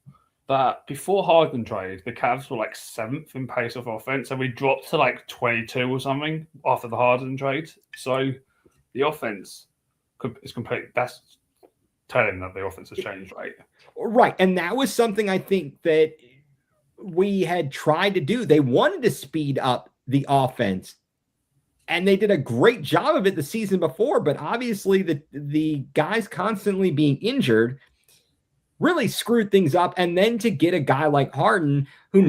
That before Harden trade, the Cavs were 7th in pace of offense, and we dropped to 22 or something after the Harden trade. So the offense is complete. That's telling that the offense has changed, right? Right. And that was something I think that we had tried to do. They wanted to speed up the offense, and they did a great job of it the season before. But obviously the guys constantly being injured really screwed things up. And then to get a guy like Harden, who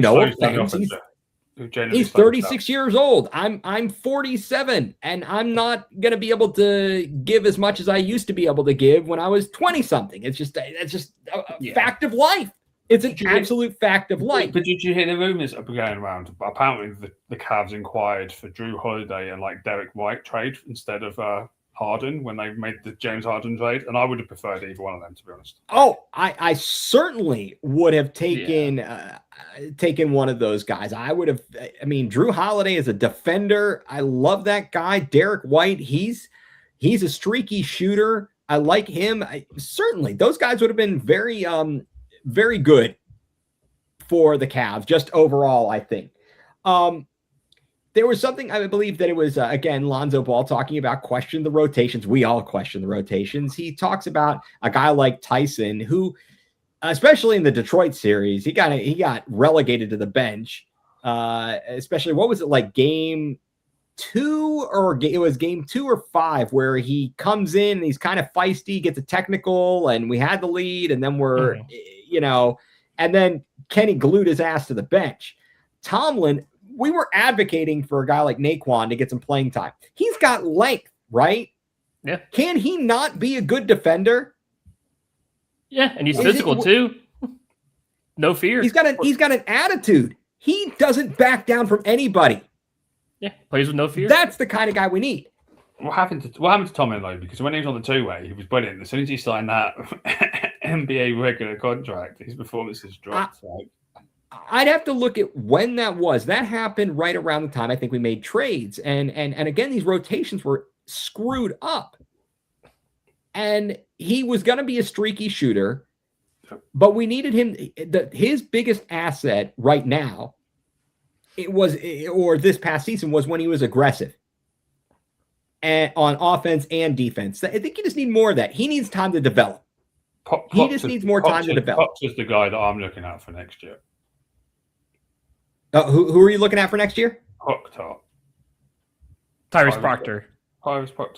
he's 36 years old. I'm 47, and I'm not going to be able to give as much as I used to be able to give when I was 20 something. It's just a fact of life. It's an absolute fact of life. But did you hear the rumors that were going around? Apparently the Cavs inquired for Drew Holiday and Derek White trade instead of Harden when they made the James Harden trade, and I would have preferred either one of them, to be honest. Oh, I certainly would have taken one of those guys. I would have. Drew Holiday is a defender. I love that guy. Derek White, he's a streaky shooter. I like him. Certainly, those guys would have been very very good for the Cavs, just overall, I think. There was something, I believe that it was, again, Lonzo Ball talking about question the rotations. We all question the rotations. He talks about a guy like Tyson, who, especially in the Detroit series, he got relegated to the bench especially what was it like game 2 or it was game 2 or 5 where he comes in and he's kind of feisty, gets a technical, and we had the lead, and then we're, and then Kenny glued his ass to the bench. Tomlin, we were advocating for a guy like Naquan to get some playing time. He's got length, right? Yeah. Can he not be a good defender? Yeah, and he's physical too. No fear. He's got an attitude. He doesn't back down from anybody. Yeah, plays with no fear. That's the kind of guy we need. What happened to Tomlin though? Because when he was on the two-way, he was brilliant. As soon as he signed that NBA regular contract, his performances dropped. I'd have to look at when that was. That happened right around the time I think we made trades, and again, these rotations were screwed up. And he was going to be a streaky shooter, but we needed him. His biggest asset right now, this past season, was when he was aggressive and on offense and defense. I think you just need more of that. He needs time to develop. He just needs more time to develop. Pops is the guy that I'm looking at for next year. Who are you looking at for next year? Tyrese Proctor.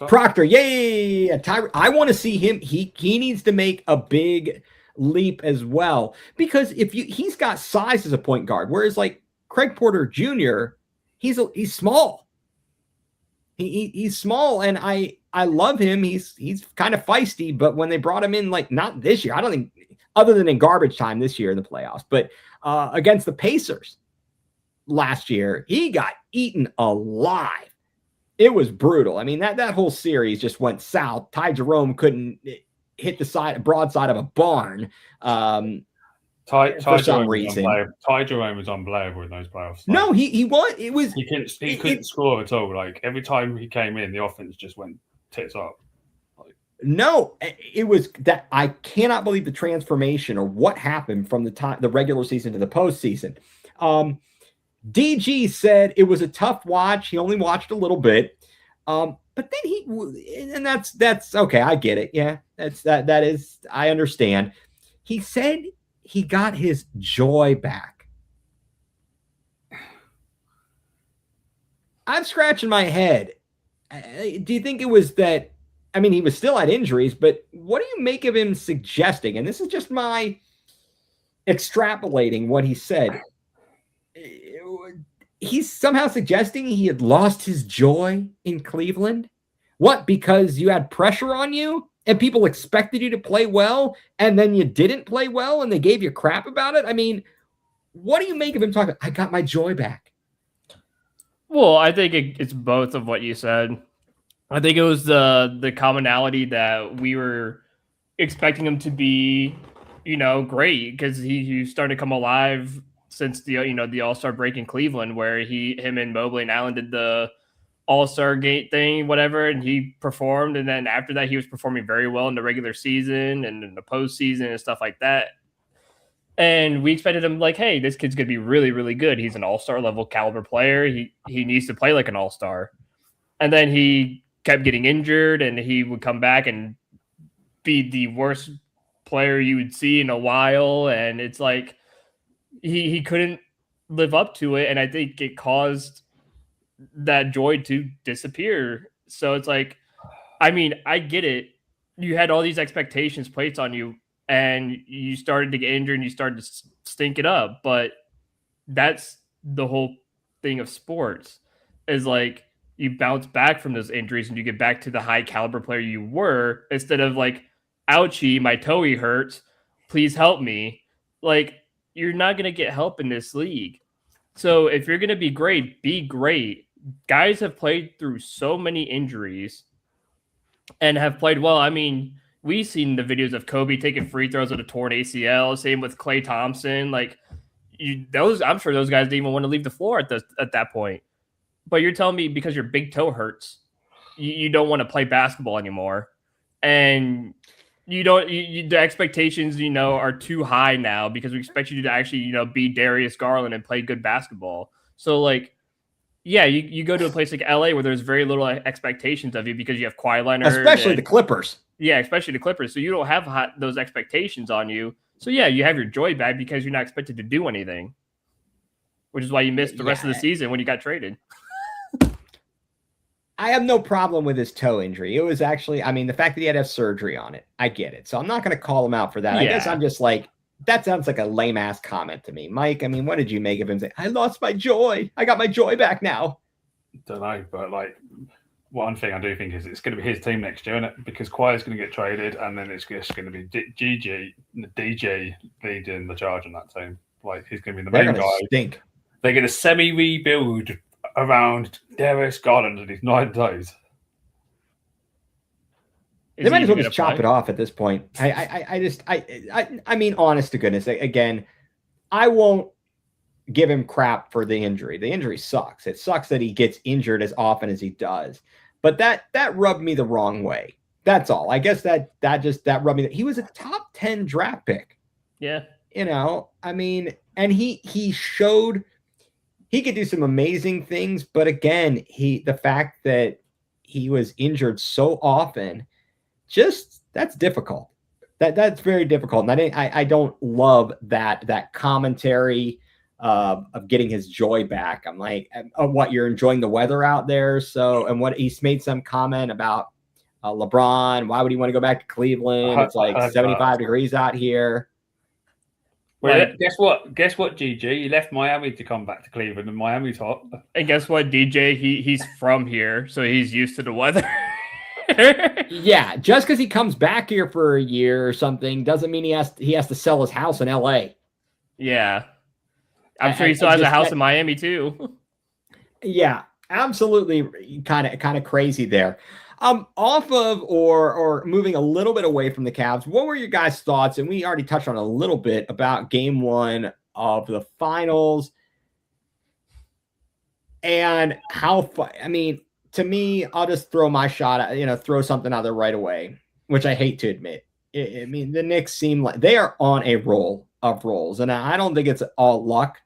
Proctor, yeah. I want to see him. He needs to make a big leap as well, because he's got size as a point guard, whereas like Craig Porter Jr., he's small. He's small, and I love him. He's kind of feisty, but when they brought him in, like not this year, I don't think, other than in garbage time this year in the playoffs, but against the Pacers last year, he got eaten alive. It was brutal. I mean, that whole series just went south. Ty Jerome couldn't hit the broadside of a barn for some reason. Ty Jerome was unplayable in those playoffs. No, he won. It was he couldn't score at all. Like every time he came in, the offense just went tits up. No, it was that I cannot believe the transformation or what happened from the regular season to the postseason. DG said it was a tough watch. He only watched a little bit. But then that's okay. I get it. Yeah, that is, I understand. He said he got his joy back. I'm scratching my head. Do you think it was that? I mean, he was still had injuries, but what do you make of him suggesting? And this is just my extrapolating what he said. He's somehow suggesting he had lost his joy in Cleveland. What? Because you had pressure on you and people expected you to play well, and then you didn't play well and they gave you crap about it? I mean, what do you make of him talking? I got my joy back. Well, I think it's both of what you said. I think it was the commonality that we were expecting him to be, great, because he started to come alive since the All-Star break in Cleveland, where him and Mobley and Allen did the All-Star gate thing, whatever, and he performed. And then after that, he was performing very well in the regular season and in the postseason and stuff like that. And we expected him like, hey, this kid's going to be really, really good. He's an all-star level caliber player. He needs to play like an all-star. And then he kept getting injured, and he would come back and be the worst player you would see in a while. And it's like he couldn't live up to it. And I think it caused that joy to disappear. So it's like, I mean, I get it. You had all these expectations placed on you, and you started to get injured and you started to stink it up. But that's the whole thing of sports, is like you bounce back from those injuries and you get back to the high caliber player you were, instead of like, ouchie, my toe hurts, please help me. Like, you're not going to get help in this league. So if you're going to be great, be great. Guys have played through so many injuries and have played well. I mean, we've seen the videos of Kobe taking free throws with a torn ACL. Same with Klay Thompson. Like, I'm sure those guys didn't even want to leave the floor at that point. But you're telling me because your big toe hurts, you don't want to play basketball anymore, and the expectations are too high now, because we expect you to actually be Darius Garland and play good basketball. So like, yeah, you go to a place like LA where there's very little expectations of you because you have Kawhi Leonard, especially the Clippers. Yeah, especially the Clippers. So you don't have those expectations on you. So yeah, you have your joy back because you're not expected to do anything. which is why you missed the rest of the season when you got traded. I have no problem with his toe injury. It was actually, I mean, the fact that he had to have surgery on it, I get it. So I'm not going to call him out for that. Yeah. I guess I'm just like, that sounds like a lame ass comment to me. Mike, I mean, what did you make of him saying, I lost my joy. I got my joy back now. Don't know, but like one thing I do think is it's going to be his team next year, isn't it? Because Kawhi's going to get traded, and then it's just going to be DJ leading the charge on that team. Like he's going to be the main guy. Stink. They're going to semi-rebuild around Darius Garland and his 9 toes. They might as well just chop it off at this point. I mean, honest to goodness, again, I won't give him crap for the injury. The injury sucks. It sucks that he gets injured as often as he does. But that rubbed me the wrong way. That's all. I guess that rubbed me. He was a top 10 draft pick. Yeah. You know, I mean, and he showed he could do some amazing things, but again, the fact that he was injured so often, just that's difficult. That's very difficult. And I don't love that commentary of getting his joy back. I'm like, oh, what, you're enjoying the weather out there? So, and what he's made some comment about LeBron. Why would he want to go back to Cleveland? It's like 75 degrees out here. Well, guess what, GG? He left Miami to come back to Cleveland, and Miami's hot. And guess what, DJ? He's from here, so he's used to the weather. Yeah, just because he comes back here for a year or something doesn't mean he has to sell his house in LA. Yeah, I'm sure he still has a house in Miami too. Yeah, absolutely, kind of crazy there. Off of or moving a little bit away from the Cavs, what were your guys' thoughts? And we already touched on a little bit about game 1 of the finals and how I mean, to me, I'll just throw my shot at, throw something out there right away, which I hate to admit. I mean, the Knicks seem like they are on a roll of rolls, and I don't think it's all luck.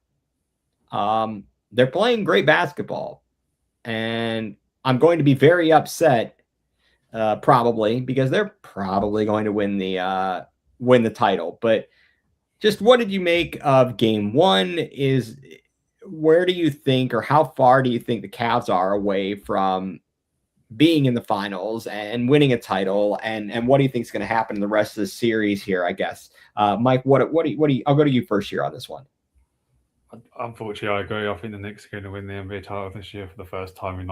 They're playing great basketball, and I'm going to be very upset probably because they're probably going to win the title. But just what did you make of game 1? Where do you think, or how far do you think the Cavs are away from being in the finals and winning a title? And what do you think is going to happen in the rest of the series here, I guess? Mike, what do you, I'll go to you first here on this one. Unfortunately, I agree. I think the Knicks are going to win the NBA title this year for the first time in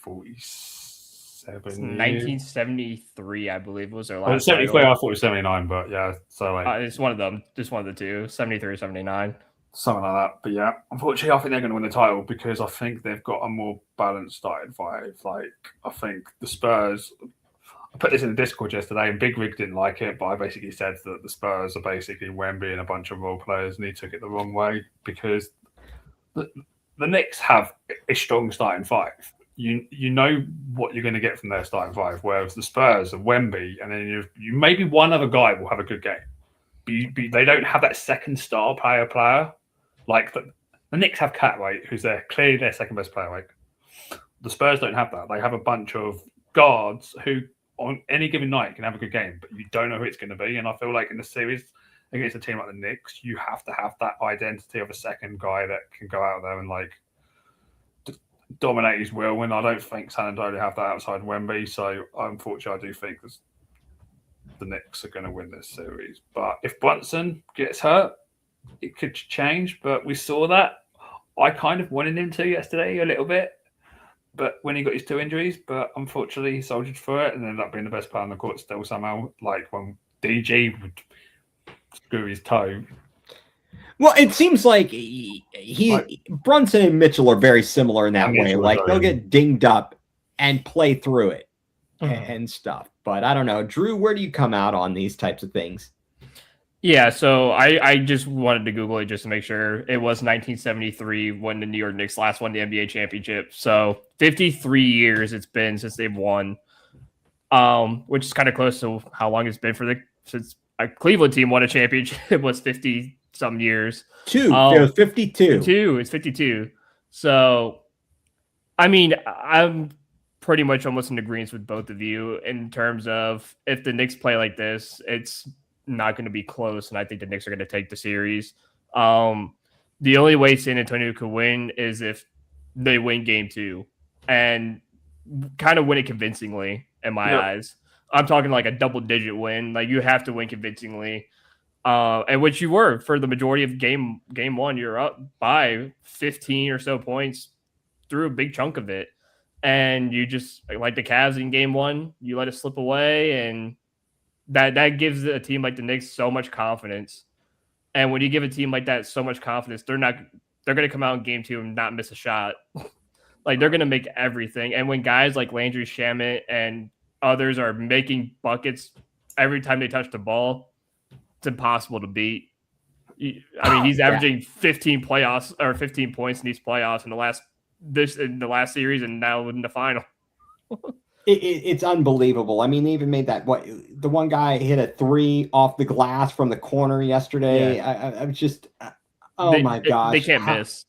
47 1973, I believe, was their last. 73, I thought it was 79, but yeah. So it's one of them, just one of the two, 73 or 79. Something like that. But yeah, unfortunately, I think they're going to win the title because I think they've got a more balanced starting five. Like, I think the Spurs, I put this in the Discord yesterday, and Big Rig didn't like it, but I basically said that the Spurs are basically Wemby and a bunch of role players, and he took it the wrong way because the Knicks have a strong starting five. You know what you're going to get from their starting five, whereas the Spurs are Wemby, and then you maybe one other guy will have a good game. But they don't have that second star player. Like the Knicks have Cartwright, who's clearly their second best player. Like the Spurs don't have that. They have a bunch of guards who on any given night can have a good game, but you don't know who it's going to be. And I feel like in the series against a team like the Knicks, you have to have that identity of a second guy that can go out there and dominate his will. And I don't think San Antonio have that outside Wemby. So unfortunately, I do think the Knicks are going to win this series. But if Brunson gets hurt, it could change. But we saw that. I kind of wanted him to yesterday a little bit, but when he got his two injuries, but unfortunately he soldiered through it and ended up being the best player on the court still somehow. Like when DG would screw his toe. Well, it seems like Brunson and Mitchell are very similar in that way. Like they'll get dinged up and play through it and stuff. But I don't know. Drew, where do you come out on these types of things? Yeah, so I just wanted to Google it just to make sure. It was 1973 when the New York Knicks last won the NBA championship. So 53 years it's been since they've won, which is kind of close to how long it's been since a Cleveland team won a championship. It was 50-some years. It was 52. It's 52. So, I mean, I'm pretty much almost in agreement with both of you in terms of if the Knicks play like this, it's not going to be close, and I think the Knicks are going to take the series. the only way San Antonio could win is if they win game 2 and kind of win it convincingly in my eyes. I'm talking like a double-digit win. Like, you have to win convincingly. And which you were for the majority of game 1. You're up by 15 or so points through a big chunk of it. And you just, like the Cavs in game 1, you let it slip away, and that gives a team like the Knicks so much confidence. And when you give a team like that so much confidence, they're going to come out in game 2 and not miss a shot. Like, they're going to make everything. And when guys like Landry Shamet and others are making buckets every time they touch the ball, it's impossible to beat. I mean, he's averaging 15 points in these playoffs in the last series, and now in the final. It's unbelievable. I mean, they even made that. The one guy hit a 3 off the glass from the corner yesterday. Yeah. I was just, my gosh, they can't miss.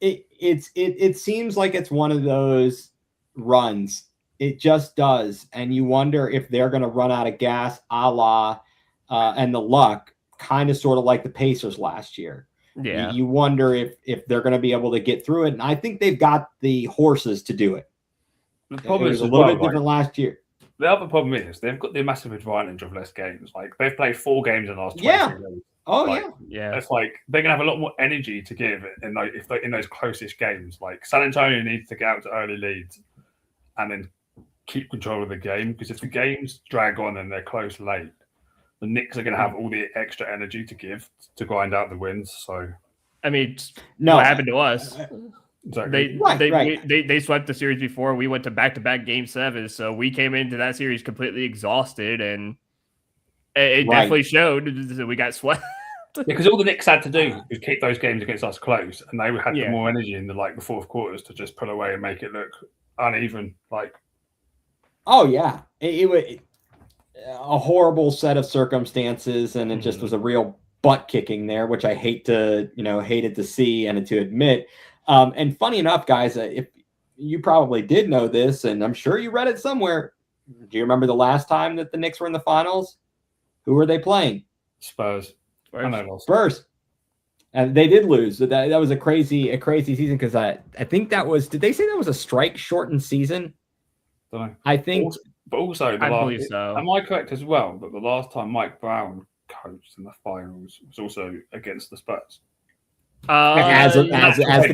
It seems like it's one of those runs. It just does, and you wonder if they're going to run out of gas, a la and the luck, kind of sort of like the Pacers last year. Yeah, you wonder if they're going to be able to get through it, and I think they've got the horses to do it. The problem is a little bit different last year. The other problem is they've got the massive advantage of less games. Like, they've played 4 games in the last 23 days. Oh, like, yeah. It's like they're gonna have a lot more energy to give in those closest games. Like, San Antonio needs to get out to early leads and then keep control of the game, because if the games drag on and they're close late, the Knicks are going to have all the extra energy to give to grind out the wins. So, I mean, what happened to us? Exactly. They swept the series before. We went to back-to-back game 7s, so we came into that series completely exhausted, and it definitely showed that we got swept. Because all the Knicks had to do was keep those games against us close, and they had more energy in the fourth quarters to just pull away and make it look uneven. It was a horrible set of circumstances, and it just was a real butt kicking there, which I hated to see and to admit. And funny enough, guys, if you probably did know this, and I'm sure you read it somewhere. Do you remember the last time that the Knicks were in the finals? Who were they playing? Spurs. And they did lose. That was a crazy season, because I think that was. Did they say that was a strike shortened season? Don't know. I think. But also, I believe so. Am I correct as well that the last time Mike Brown coached in the finals was also against the Spurs? As the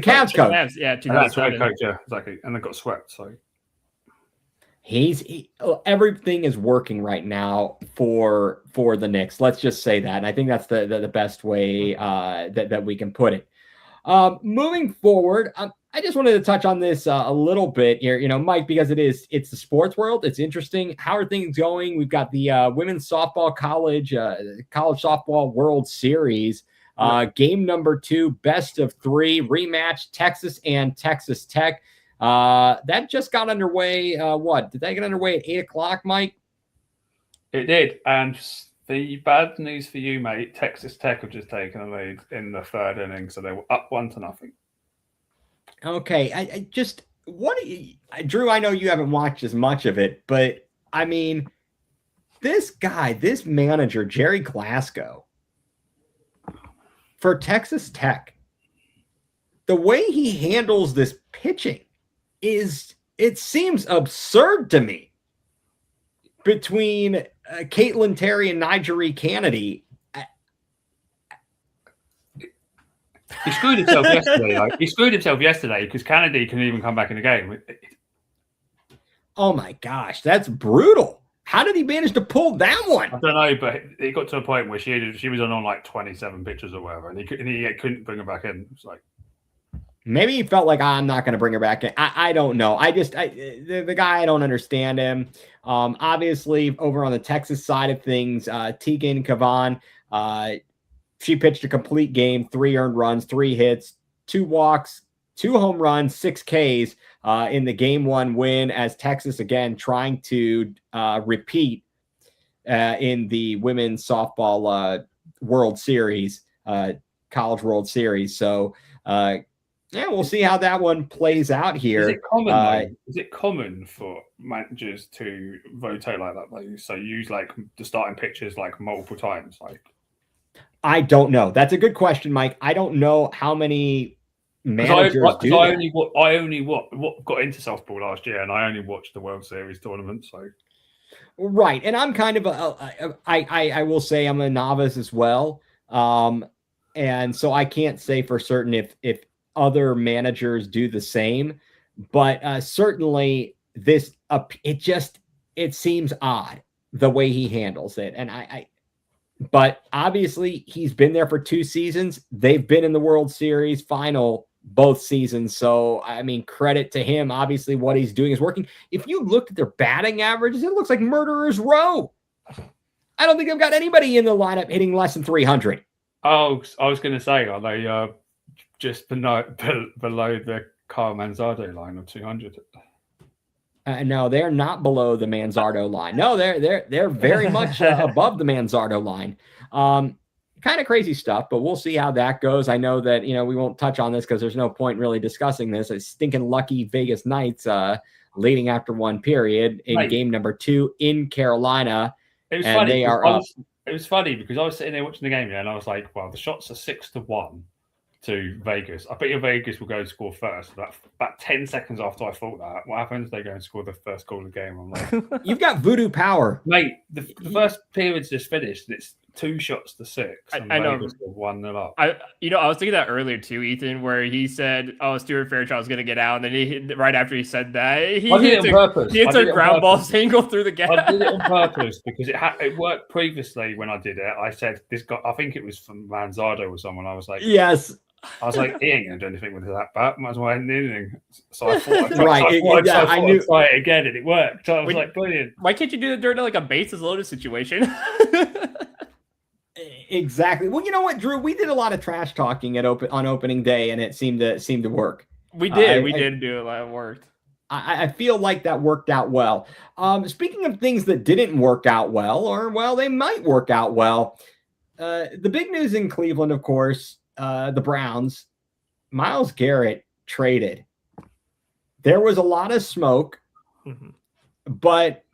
Cavs coach. Yeah, that's right, coach. Yeah, exactly. And they got swept. So everything is working right now for the Knicks. Let's just say that. And I think that's the best way that we can put it. Moving forward, I just wanted to touch on this a little bit here, Mike, because it's the sports world. It's interesting. How are things going? We've got the women's softball college softball World Series. Game number 2, best of 3 rematch, Texas and Texas Tech. That just got underway. Did that get underway at 8:00, Mike? It did. And the bad news for you, mate, Texas Tech have just taken a lead in the 3rd inning, so they were up 1-0. Okay, Drew, I know you haven't watched as much of it, but I mean, this manager, Jerry Glasgow, for Texas Tech, the way he handles this pitching it seems absurd to me. Between Caitlin Terry and Nigeri Kennedy, he screwed himself yesterday. Because Kennedy couldn't even come back in the game. Oh my gosh, that's brutal. How did he manage to pull that one? I don't know, but it got to a point where she was on 27 pitches or whatever, and he couldn't bring her back in. It's like, maybe he felt like, I'm not going to bring her back in. I don't know. The guy, I don't understand him. Obviously, over on the Texas side of things, Tegan Cavan, she pitched a complete game, 3 earned runs, 3 hits, 2 walks, 2 home runs, 6 Ks in the game 1 win, as Texas, again, trying to repeat in the women's softball World Series, College World Series. So, we'll see how that one plays out here. Is it common for managers to rotate like that? So use the starting pitchers multiple times? I don't know. That's a good question, Mike. I don't know how many managers do that. I only got into softball last year, and I only watched the World Series tournament. So right, and I'm kind of I will say I'm a novice as well, and so I can't say for certain if other managers do the same, but certainly this it seems odd the way he handles it, and but obviously he's been there for 2 seasons. They've been in the World Series final both seasons. So, I mean, credit to him. Obviously, what he's doing is working. If you look at their batting averages, it looks like murderer's row. I don't think I've got anybody in the lineup hitting less than 300. Oh, I was going to say, are they just below the Kyle Manzardo line of 200? No, they're not below the Manzardo line. No, they're very much above the Manzardo line. Kind of crazy stuff, but we'll see how that goes. I know that, we won't touch on this because there's no point really discussing this. It's stinking lucky Vegas Knights leading after 1 period in game number 2 in Carolina. It was funny. It was funny because I was sitting there watching the game, and I was like, well, the shots are 6-1 to Vegas. I bet you Vegas will go and score first. About 10 seconds after I thought that, what happens? They go and score the first goal of the game. I'm like, you've got voodoo power. Mate, the first period's just finished, and it's 2 shots to 6. And I know. Vegas were 1-0 up. I was thinking that earlier too, Ethan, where he said, "Oh, Stuart Fairchild's going to get out," and then right after he said that, he hits a ground ball single through the gap. I did it on purpose because it worked previously when I did it. I said this guy, I think it was from Manzardo or someone. I was like, yes. I was like, he ain't going to do anything with that bat. Might as well end anything. So I thought, I knew try it again, and it worked. So I was like, brilliant. Why can't you do it during like a bases loaded situation? Exactly. Well, you know what, Drew? We did a lot of trash talking on opening day, and it seemed to work. We did. We did do it. It worked. I feel like that worked out well. Speaking of things that didn't work out well, or they might work out well. The big news in Cleveland, of course, the Browns. Myles Garrett traded. There was a lot of smoke, but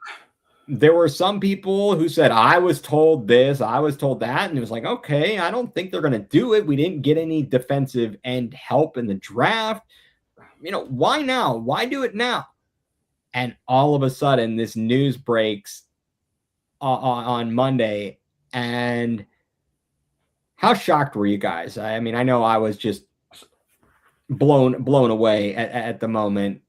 there were some people who said, I was told this, I was told that. And it was like, okay, I don't think they're going to do it. We didn't get any defensive end help in the draft. Why now? Why do it now? And all of a sudden, this news breaks on Monday. And how shocked were you guys? I mean, I know I was just blown away at the moment.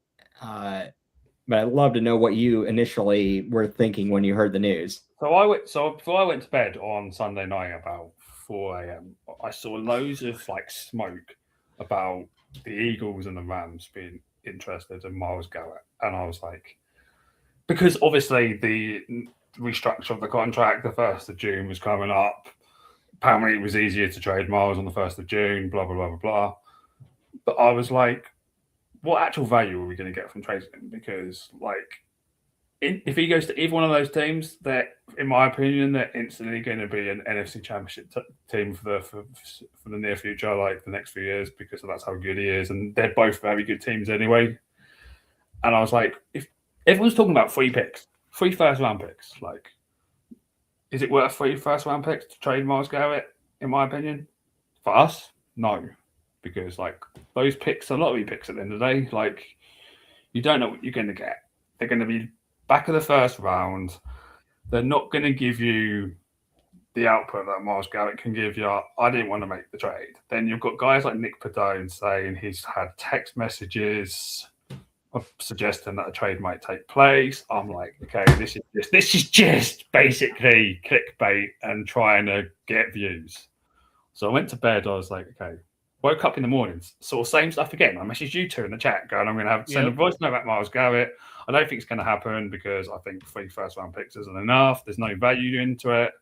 But I'd love to know what you initially were thinking when you heard the news. So before I went to bed on Sunday night about 4 a.m., I saw loads of smoke about the Eagles and the Rams being interested in Myles Garrett. And I was like, because obviously the restructure of the contract, the 1st of June was coming up. Apparently it was easier to trade Myles on the 1st of June, blah, blah, blah, blah, blah. But I was like, what actual value are we going to get from trading him? Because, if he goes to either one of those teams, that, in my opinion, they're instantly going to be an NFC Championship team for the near future, the next few years, because that's how good he is. And they're both very good teams anyway. And I was like, if everyone's talking about 3 picks, 3 first-round picks, is it worth 3 first-round picks to trade Myles Garrett, in my opinion? For us, no. Because those picks are lottery picks at the end of the day. You don't know what you're going to get. They're going to be back of the first round. They're not going to give you the output that Myles Garrett can give you. I didn't want to make the trade. Then you've got guys like Nick Padone saying he's had text messages suggesting that a trade might take place. I'm like, okay, this is just basically clickbait and trying to get views. So I went to bed. I was like, okay. Woke up in the mornings, saw same stuff again. I messaged you 2 in the chat going, I'm going to send a voice note about Myles Garrett. I don't think it's going to happen because I think 3 first-round picks isn't enough. There's no value into it.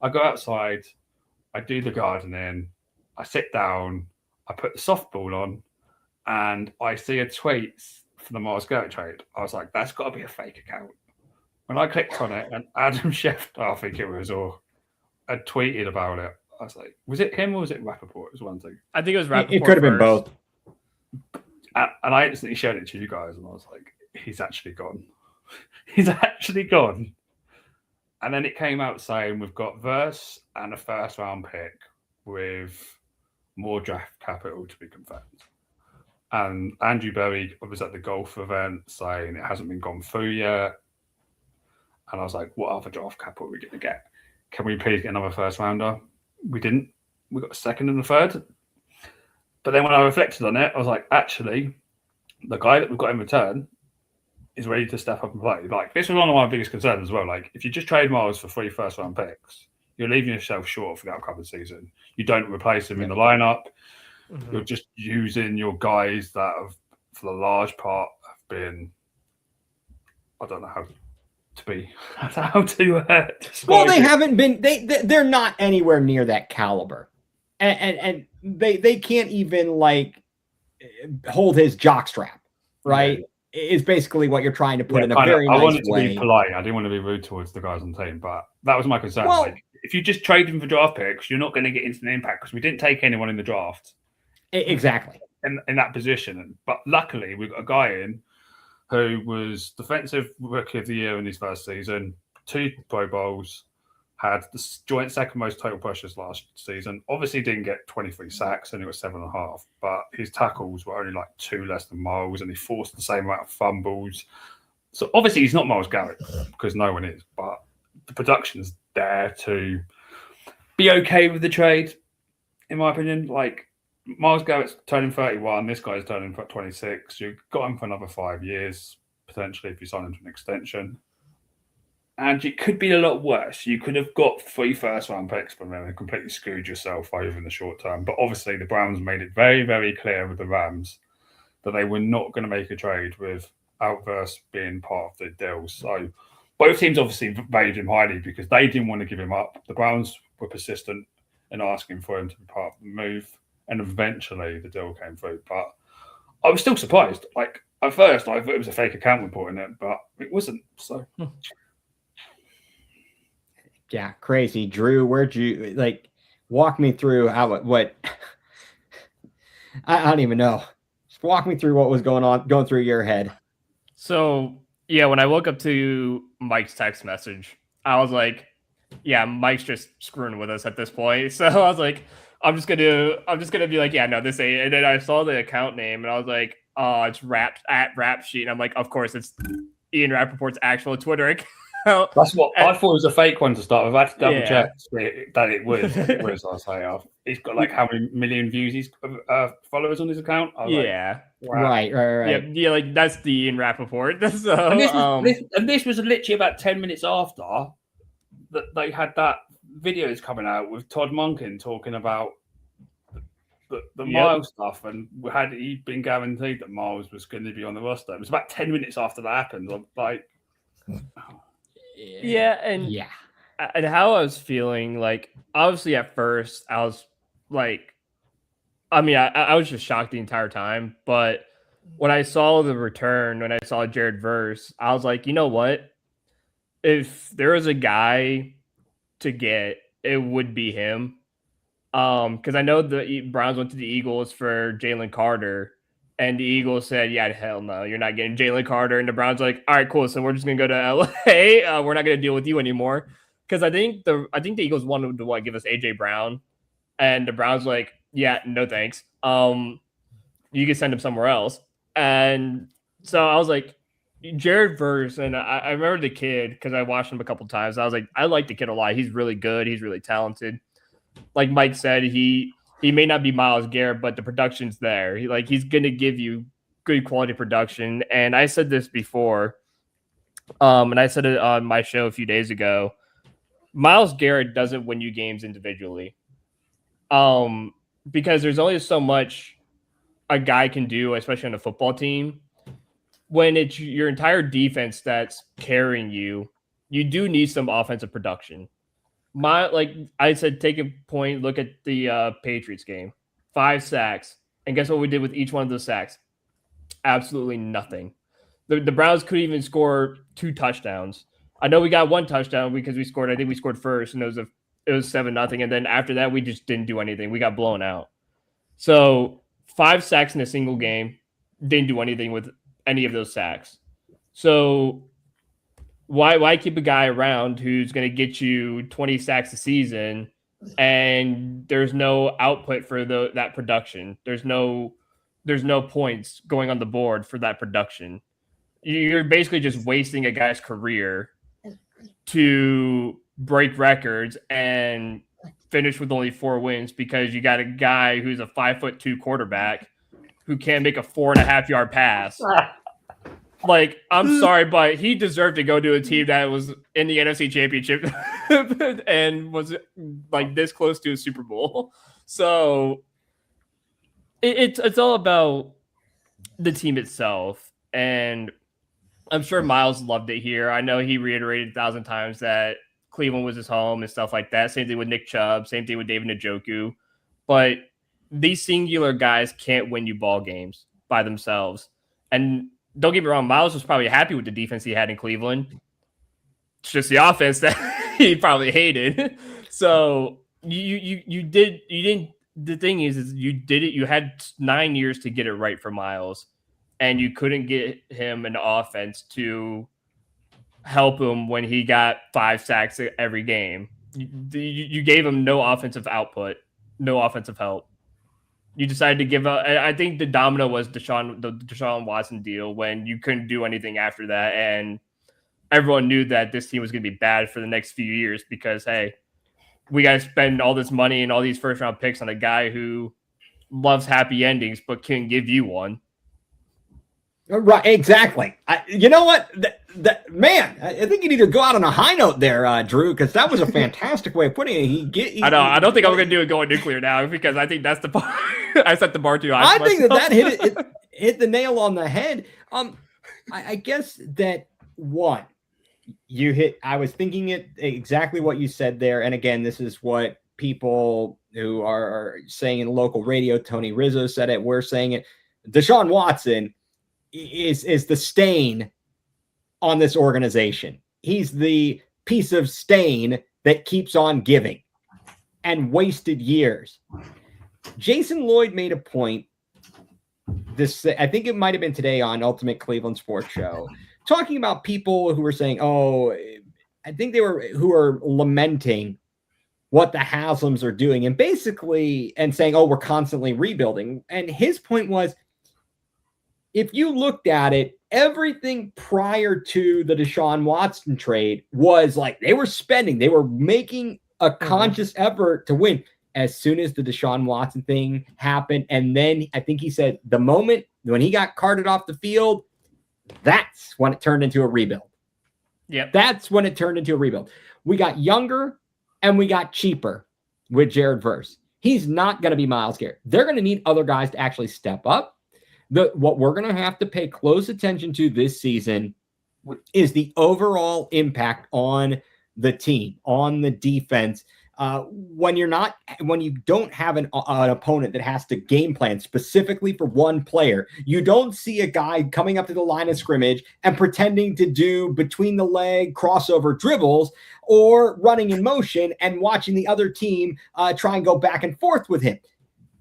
I go outside, I do the gardening, I sit down, I put the softball on, and I see a tweet for the Myles Garrett trade. I was like, that's got to be a fake account. When I clicked on it, and Adam Schefter, I think it was, or had tweeted about it. I was like, was it him or was it Rappaport? It was one thing. I think it was Rappaport. It could have been both. And I instantly showed it to you guys, and I was like, he's actually gone. He's actually gone. And then it came out saying we've got Verse and a first-round pick with more draft capital to be confirmed. And Andrew Berry was at the golf event saying it hasn't been gone through yet. And I was like, what other draft capital are we going to get? Can we please get another first rounder? We didn't. We got a second and a third. But then when I reflected on it, I was like, actually, the guy that we've got in return is ready to step up and play. Like, this was one of my biggest concerns as well. Like, if you just trade Myles for 3 first-round picks, you're leaving yourself short for the upcoming season. You don't replace him in the lineup. Mm-hmm. You're just using your guys that have, for the large part, have been, I don't know how to well, they haven't been. They're not anywhere near that caliber, and they can't even like hold his jockstrap, right? Yeah. Is basically what you're trying to put in a very nice way. I wanted to be polite. I didn't want to be rude towards the guys on the team, but that was my concern. Well, like, if you just trade them for draft picks, you're not going to get instant impact because we didn't take anyone in the draft. Exactly. In that position. But luckily, we've got a guy in who was Defensive Rookie of the Year in his first season, 2 Pro Bowls, had the joint second most total pressures last season. Obviously didn't get 23 sacks, only got 7.5, but his tackles were only like 2 less than Myles, and he forced the same amount of fumbles. So obviously he's not Myles Garrett, because no one is, but the production's there to be okay with the trade, in my opinion. Like, Myles Garrett's turning 31. This guy's turning 26. You've got him for another 5 years, potentially, if you sign him to an extension. And it could be a lot worse. You could have got 3 first-round picks from them and completely screwed yourself over in the short term. But obviously, the Browns made it very, very clear with the Rams that they were not going to make a trade without Verse being part of the deal. So both teams obviously valued him highly because they didn't want to give him up. The Browns were persistent in asking for him to be part of the move. And eventually the deal came through. But I was still surprised. Like, at first, I thought it was a fake account reporting it, but it wasn't. So, yeah, crazy. Drew, where'd you, like, walk me through what I don't even know. Just walk me through what was going through your head. So, yeah, when I woke up to Mike's text message, I was like, yeah, Mike's just screwing with us at this point. So I was like, I'm just gonna be like, yeah, no, this ain't. And then I saw the account name, and I was like, oh, it's Rap Sheet. And I'm like, of course, it's Ian Rappaport's actual Twitter account. That's what I thought it was a fake one to start with. I had to double check that it was. I was like, he's got like how many million views he's followers on his account. Yeah, like, wow. Right. Yeah, like that's the Ian Rappaport. So, and this was literally about 10 minutes after that they had that videos coming out with Todd Monken talking about the Myles stuff, and had he been guaranteed that Myles was going to be on the roster. It was about 10 minutes after that happened. I'm like, and how I was feeling, like, obviously at first I was like, I mean, I was just shocked the entire time, but when I saw the return, when I saw Jared Verse, I was like, you know what? If there was a guy to get, it would be him. Because I know the Browns went to the Eagles for Jalen Carter, and the Eagles said, yeah, hell no, you're not getting Jalen Carter. And the Browns like, all right, cool, so we're just gonna go to LA. We're not gonna deal with you anymore. Because I think the Eagles wanted to give us AJ Brown, and the Browns like, yeah, no thanks. You can send him somewhere else. And so I was like, Jared Verse, and I remember the kid because I watched him a couple times. I was like, I like the kid a lot. He's really good. He's really talented. Like Mike said, he may not be Myles Garrett, but the production's there. He's going to give you good quality production. And I said this before, and I said it on my show a few days ago. Myles Garrett doesn't win you games individually, because there's only so much a guy can do, especially on a football team. When it's your entire defense that's carrying you, you do need some offensive production. Like I said, take a point, look at the Patriots game. 5 sacks. And guess what we did with each one of those sacks? Absolutely nothing. The Browns couldn't even score 2 touchdowns. I know we got 1 touchdown because we scored first, and it was 7-0. And then after that, we just didn't do anything. We got blown out. So 5 sacks in a single game, didn't do anything with any of those sacks. So why keep a guy around who's going to get you 20 sacks a season and there's no output for that production. There's no points going on the board for that production. You're basically just wasting a guy's career to break records and finish with only 4 wins because you got a guy who's a 5'2" quarterback who can't make a 4.5-yard pass. Like, I'm sorry, but he deserved to go to a team that was in the NFC Championship and was like this close to a Super Bowl. So it's all about the team itself. And I'm sure Myles loved it here. I know he reiterated 1,000 times that Cleveland was his home and stuff like that. Same thing with Nick Chubb. Same thing with David Njoku. But these singular guys can't win you ball games by themselves. And don't get me wrong, Myles was probably happy with the defense he had in Cleveland. It's just the offense that he probably hated. So you didn't. The thing is you did it. You had 9 years to get it right for Myles, and you couldn't get him an offense to help him when he got 5 sacks every game. You gave him no offensive output, no offensive help. You decided to give up. I think the domino was the Deshaun Watson deal when you couldn't do anything after that, and everyone knew that this team was going to be bad for the next few years because, hey, we got to spend all this money and all these first-round picks on a guy who loves happy endings but can't give you one. Right, exactly. You know what? Man, I think you need to go out on a high note there, Drew, because that was a fantastic way of putting it. I don't think I'm going to do it going nuclear now because I think that's the bar. I set the bar too high. I think that hit the nail on the head. I guess that one, you hit. I was thinking it exactly what you said there, and again, this is what people who are saying in local radio. Tony Rizzo said it. We're saying it. Deshaun Watson is the stain on this organization. He's the piece of stain that keeps on giving and wasted years. Jason Lloyd made a point I think it might have been today on Ultimate Cleveland Sports Show, talking about people who were saying, I think who are lamenting what the Haslams are doing and basically saying, we're constantly rebuilding. And his point was, if you looked at it, everything prior to the Deshaun Watson trade was like they were spending, they were making a conscious effort to win. As soon as the Deshaun Watson thing happened, and then I think he said the moment when he got carted off the field, that's when it turned into a rebuild. Yeah, that's when it turned into a rebuild. We got younger and we got cheaper with Jared Verse. He's not going to be Myles Garrett. They're going to need other guys to actually step up. What we're going to have to pay close attention to this season is the overall impact on the team, on the defense. When you don't have an opponent that has to game plan specifically for one player, you don't see a guy coming up to the line of scrimmage and pretending to do between the leg crossover dribbles or running in motion and watching the other team try and go back and forth with him.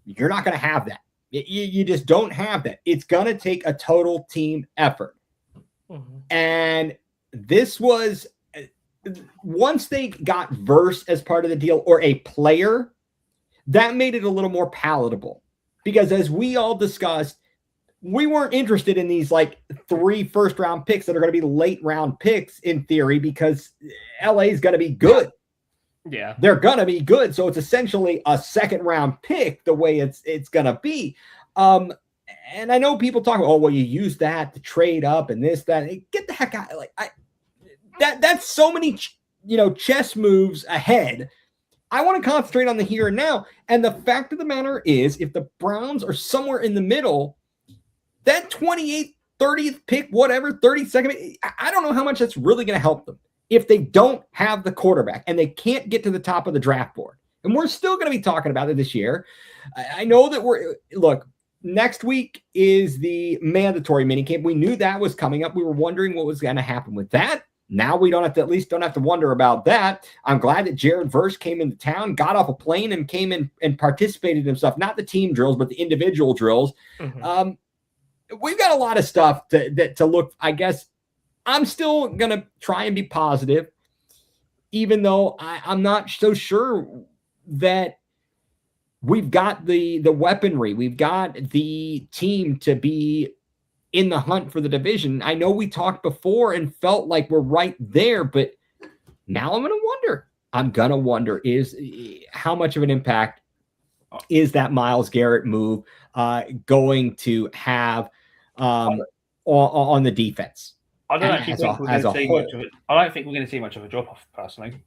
You're not going to have that. You just don't have that. It's going to take a total team effort. Mm-hmm. And this was, once they got Verse as part of the deal or a player, that made it a little more palatable. Because as we all discussed, we weren't interested in these like 3 first-round picks that are going to be late-round picks in theory because LA is going to be good. Yeah, they're gonna be good, so it's essentially a second-round pick the way it's gonna be. And I know people talk about, you use that to trade up and this, that. Get the heck out! That's so many, chess moves ahead. I want to concentrate on the here and now. And the fact of the matter is, if the Browns are somewhere in the middle, that 28th, 30th pick, whatever, 32nd, I don't know how much that's really going to help them. If they don't have the quarterback and they can't get to the top of the draft board. And we're still going to be talking about it this year. I know that next week is the mandatory minicamp. We knew that was coming up. We were wondering what was going to happen with that. Now we don't have to wonder about that. I'm glad that Jared Verse came into town, got off a plane and came in and participated in himself, not the team drills, but the individual drills. Mm-hmm. We've got a lot of stuff to look, I guess. I'm still going to try and be positive, even though I'm not so sure that we've got the weaponry, we've got the team to be in the hunt for the division. I know we talked before and felt like we're right there, but now I'm going to wonder is how much of an impact is that Myles Garrett move going to have on the defense? I don't actually think we're going to see much of it. I don't think we're going to see much of a drop off personally,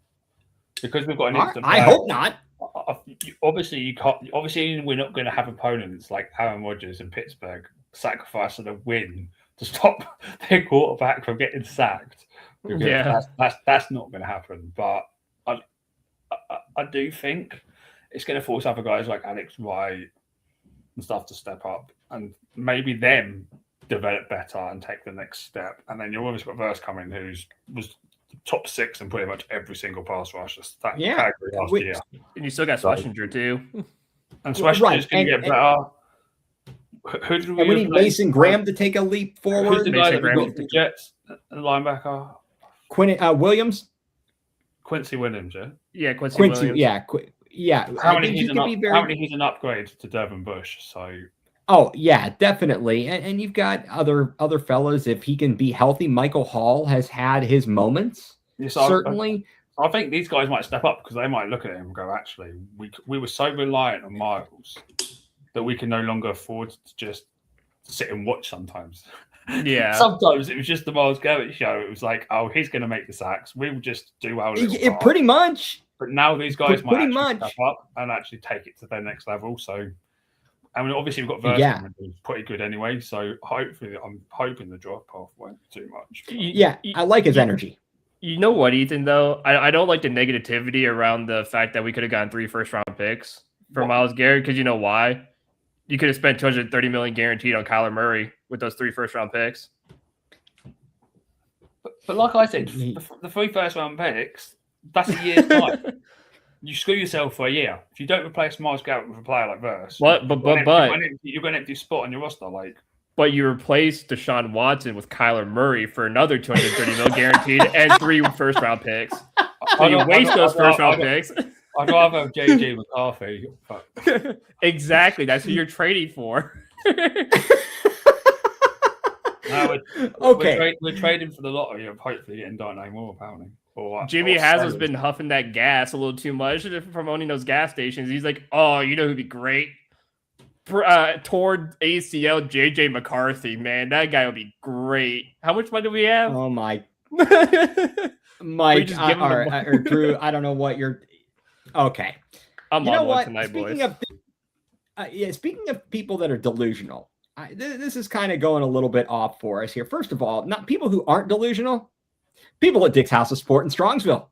because we've got an instant. I hope not. Obviously, we're not going to have opponents like Aaron Rodgers in Pittsburgh sacrificing a win to stop their quarterback from getting sacked. Yeah, that's not going to happen. But I do think it's going to force other guys like Alex Wright and stuff to step up, and maybe them develop better and take the next step. And then you've obviously got Verse coming, was top 6 in pretty much every single pass rush category last year. And you still got Schlesinger too. And Schlesinger's going to get better. Who did we need Mason Graham to take a leap forward? Who's the guy that we got the Jets, the linebacker? Williams? Quincy Williams, yeah? Yeah, Quincy Williams. Yeah. Apparently he's an upgrade to Devin Bush, so... Oh, yeah, definitely. And you've got other fellas, if he can be healthy. Michael Hall has had his moments, certainly. I think these guys might step up because they might look at him and go, actually, we were so reliant on Myles that we can no longer afford to just sit and watch sometimes. Yeah. Sometimes it was just the Myles Garrett show. It was like, oh, he's going to make the sacks. We will just do our little part. Pretty much. But now these guys might actually step up and actually take it to their next level. So, I mean, obviously we've got Verse who's pretty good anyway. So hopefully, I'm hoping the drop off won't too much. Yeah, I like his energy. You know what, Ethan, though? I don't like the negativity around the fact that we could have gotten 3 first-round picks for Myles Garrett, because you know why? You could have spent $230 million guaranteed on Kyler Murray with those 3 first-round picks. But like I said, the 3 first-round picks, that's a year's time. You screw yourself for a year. If you don't replace Myles Garrett with a player like Verse, but you're going to empty spot on your roster. But you replaced Deshaun Watson with Kyler Murray for another $230 million guaranteed and 3 first-round picks. So you waste those first-round picks. I'd rather have JJ McCarthy. But... Exactly. That's who you're trading for. We're trading for the lottery of hopefully getting Darnay Moore, apparently. Jimmy Haslam's been huffing that gas a little too much from owning those gas stations. He's like, oh, you know who'd be great? Toward ACL, JJ McCarthy, man. That guy would be great. How much money do we have? Oh, my. Mike, or Drew, I don't know what you're... Okay. I'm on one tonight, speaking boys. Speaking of people that are delusional, this is kind of going a little bit off for us here. First of all, not people who aren't delusional, people at Dick's House of Sport in Strongsville.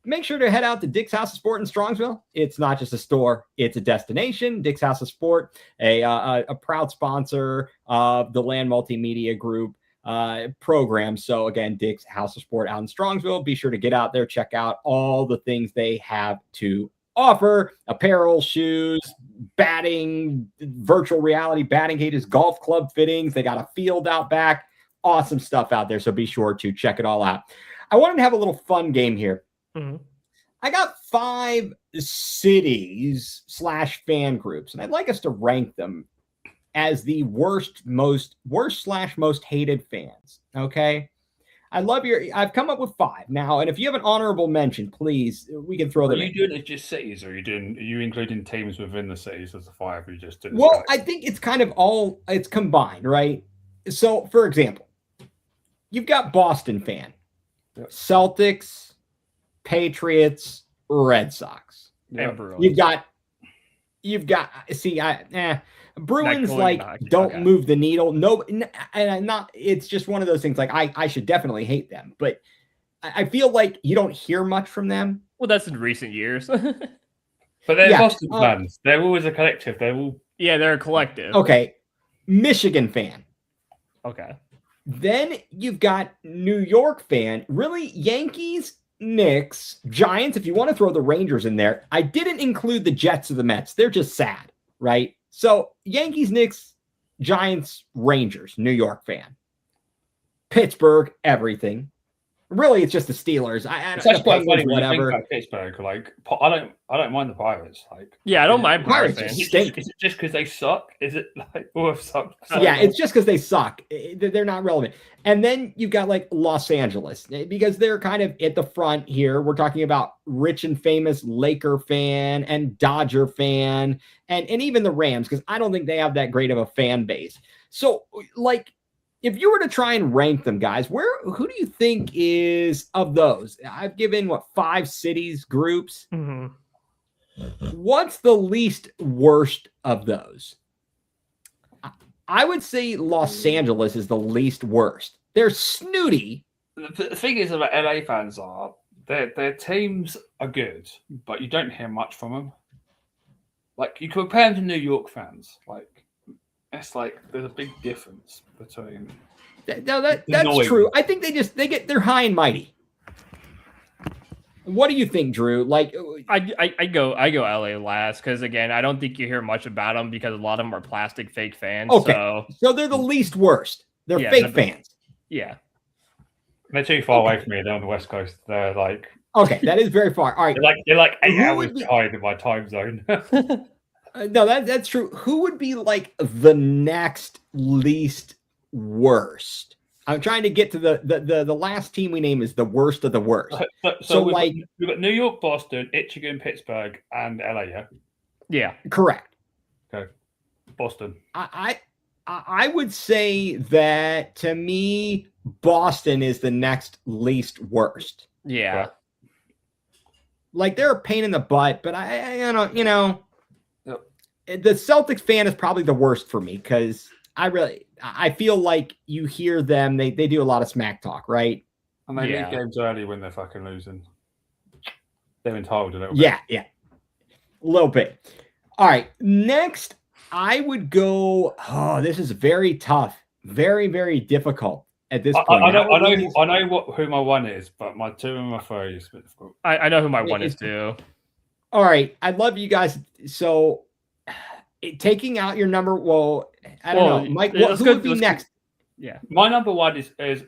Make sure to head out to Dick's House of Sport in Strongsville. It's not just a store, it's a destination. Dick's House of Sport, a proud sponsor of the Land Multimedia Group program. So again, Dick's House of Sport out in Strongsville. Be sure to get out there, check out all the things they have to offer: apparel, shoes, batting, virtual reality batting cages, golf club fittings. They got a field out back. Awesome stuff out there. So be sure to check it all out. I wanted to have a little fun game here. Mm-hmm. I got 5 cities / fan groups, and I'd like us to rank them as the worst / most hated fans. Okay. I've come up with 5 now. And if you have an honorable mention, please, we can throw them in. Are you doing it just cities, or are you including teams within the cities as the 5 you just did? Well, I think it's kind of it's combined, right? So for example, you've got Boston fan, Celtics, Patriots, Red Sox. Yep. You've got Bruins don't move the needle. No, and not. It's just one of those things. Like I should definitely hate them, but I feel like you don't hear much from them. Well, that's in recent years. But they're Boston fans. They're always a collective. They're a collective. Okay, Michigan fan. Okay. Then you've got New York fan. Really, Yankees, Knicks, Giants. If you want to throw the Rangers in there, I didn't include the Jets or the Mets. They're just sad, right? So Yankees, Knicks, Giants, Rangers, New York fan. Pittsburgh, everything, Really, it's just the Steelers. It's actually quite funny when you think whatever. about Pittsburgh. Like, I don't mind the Pirates. Like, Yeah, I don't mind Pirates Pirates fans. stink. Is it just because they suck? Is it like, oh, suck? Yeah, it's just because they suck. They're not relevant. And then you've got like Los Angeles because they're kind of at the front here. We're talking about rich and famous Laker fan and Dodger fan and even the Rams because I don't think they have that great of a fan base. So, like, if you were to try and rank them, guys, who do you think is of those? I've given 5 cities groups. Mm-hmm. What's the least worst of those? I would say Los Angeles is the least worst. They're snooty. The thing is about LA fans are their teams are good, but you don't hear much from them. Like you compare them to New York fans, like it's like there's a big difference between. No, that's true. I think they're high and mighty. What do you think, Drew? Like, I go LA last because again, I don't think you hear much about them because a lot of them are plastic fake fans. Okay, so they're the least worst. They're fake fans. Yeah, they're too far away from me. They're on the West Coast. They're like that is very far. All right, you're like 8 hours behind in my time zone. No, that's true. Who would be like the next least worst? I'm trying to get to the last team we name is the worst of the worst. So we've got New York, Boston, Michigan, Pittsburgh, and LA. Yeah, correct. Okay, Boston. I would say that to me, Boston is the next least worst. Yeah, right. Like they're a pain in the butt, but I don't, the Celtics fan is probably the worst for me because I feel like you hear them, they do a lot of smack talk, right? And they leave games early when they're fucking losing. They're entitled a little bit. Yeah. A little bit. All right. Next, I would go. Oh, this is very tough. Very, very difficult at this point. I know who my one is, but my 2 and my 3 is difficult. I know who my one is too. All right. I'd love you guys. So taking out your number, I don't know. Mike, who would be next? Yeah. My number 1 is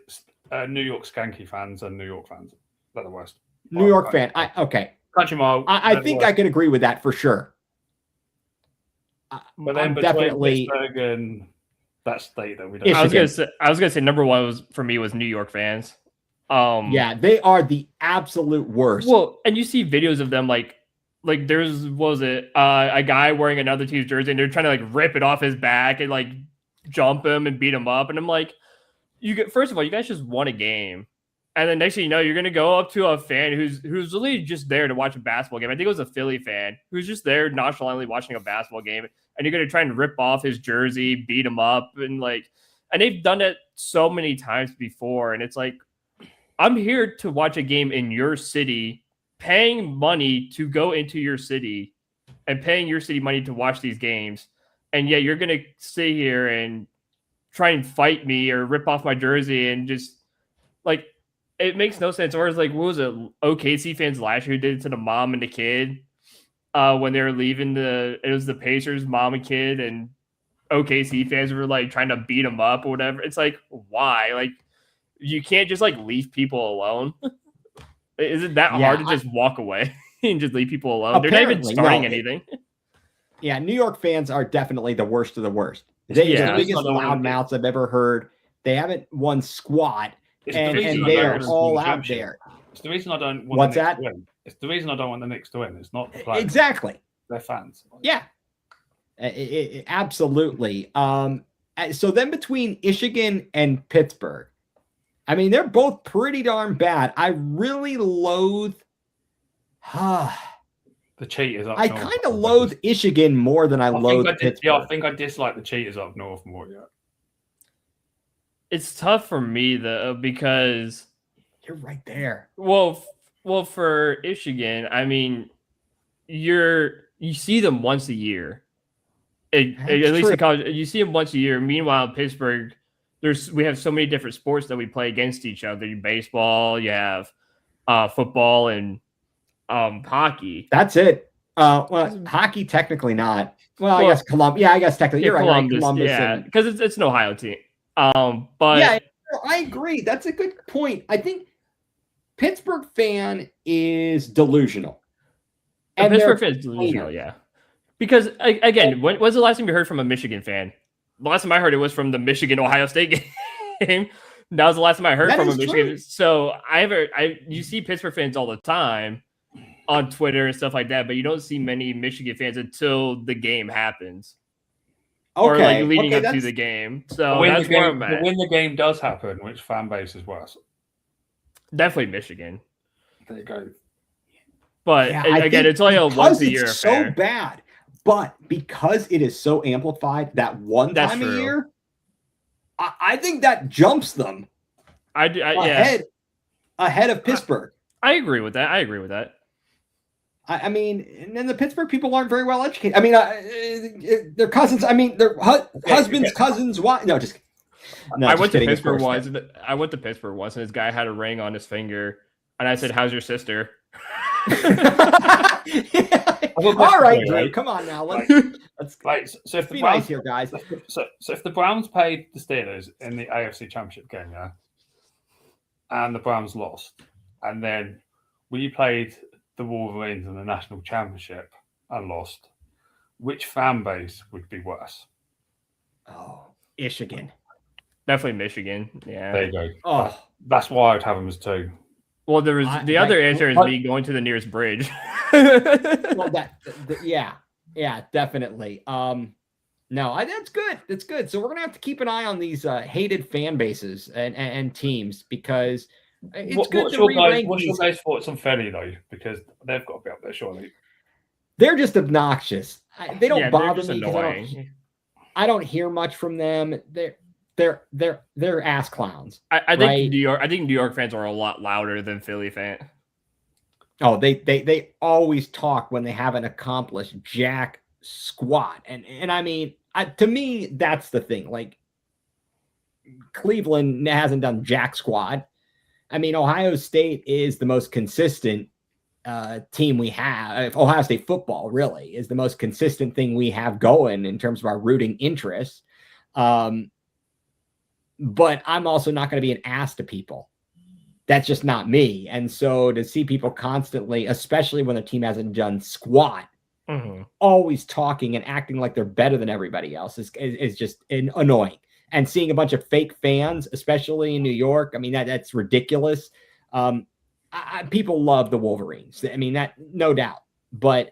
New York Skanky fans and New York fans. They're the worst. New York fan. Okay. Country Mile. I think I could agree with that for sure. But then definitely Pittsburgh and that state that we don't. I was gonna say number 1 was New York fans. Yeah, they are the absolute worst. Well, and you see videos of them like there's a guy wearing another team's jersey and they're trying to like rip it off his back and like jump him and beat him up, and I'm like, first of all, you guys just won a game. And then next thing you know, you're gonna go up to a fan who's really just there to watch a basketball game. I think it was a Philly fan who's just there nonchalantly watching a basketball game, and you're gonna try and rip off his jersey, beat him up, and they've done it so many times before. And it's like, I'm here to watch a game in your city, paying money to go into your city, and paying your city money to watch these games, and yet you're gonna sit here and try and fight me or rip off my jersey and just like. It makes no sense. Or it's like, what was it? OKC fans last year who did it to the mom and the kid when they were leaving it was the Pacers mom and kid, and OKC fans were like trying to beat them up or whatever. It's like, why? Like, you can't just like leave people alone. Is it that hard to just walk away and just leave people alone? They're not even starting anything. Yeah, New York fans are definitely the worst of the worst. They're the biggest loudmouths I've ever heard. They haven't won squat. And they are all out there. It's the reason I don't want What's the that? Knicks to win. It's the reason I don't want the Knicks to win. It's not the players. Exactly. They're fans. Yeah. Absolutely. So then between Michigan and Pittsburgh, I mean, they're both pretty darn bad. I really loathe. The cheaters up I north. kind of loathe Michigan more than I loathe Pittsburgh. Yeah, I think I dislike the cheaters up north more. Yeah. It's tough for me though because you're right there. Well, for Michigan, I mean, you see them once a year. At least in college, you see them once a year. Meanwhile, in Pittsburgh, we have so many different sports that we play against each other. Baseball, you have football, and hockey. That's it. Hockey technically not. Well, I guess Columbus. Yeah, I guess technically you're right. Columbus, yeah, because it's an Ohio team. But yeah, I agree. That's a good point. I think Pittsburgh fan is delusional. And And Pittsburgh fan is delusional, yeah. Because, again, when was the last time you heard from a Michigan fan? The last time I heard it was from the Michigan-Ohio State game. That was the last time I heard from a Michigan. True. So you see Pittsburgh fans all the time on Twitter and stuff like that, but you don't see many Michigan fans until the game happens. Okay. Or like leading up to the game. So that's where I'm at. When the game does happen, which fan base is worse? Definitely Michigan. There you go. But again, it's only a once a year affair. So bad. But because it is so amplified that one time a year, I think that jumps them ahead of Pittsburgh. I agree with that. I mean, and then the Pittsburgh people aren't very well educated. I mean, their cousins. I mean, their husbands, cousins. Why? No, just. No, I went to Pittsburgh once. And this guy had a ring on his finger, and I said, "How's your sister?" All right, Drew. Come on now. Let's so if the be Browns nice here, guys. So if the Browns played the Steelers in the AFC Championship game, yeah, and the Browns lost, and then we played the Wolverines in the National Championship and lost, which fan base would be worse? Oh, Michigan. Definitely Michigan. Yeah. There you go. Oh, that's why I'd have them as 2. Well, there was the other answer is me going to the nearest bridge. Well, yeah, definitely. No, that's good. That's good. So we're gonna have to keep an eye on these hated fan bases and teams because it's good to re-rank. What's your guys' thoughts on Philly though? Because they've got to be up there, surely. They're just obnoxious. They don't bother me. Annoying. I don't hear much from them. They're ass clowns. I think New York fans are a lot louder than Philly fans. Oh, they always talk when they haven't accomplished jack squat. And I mean, to me, that's the thing. Like, Cleveland hasn't done jack squat. I mean, Ohio State is the most consistent team we have. Ohio State football really is the most consistent thing we have going in terms of our rooting interests. But I'm also not going to be an ass to people. That's just not me. And so to see people constantly, especially when the team hasn't done squat, always talking and acting like they're better than everybody else is just annoying. And seeing a bunch of fake fans, especially in New York, I mean, that's ridiculous. People love the Wolverines. I mean, that no doubt. But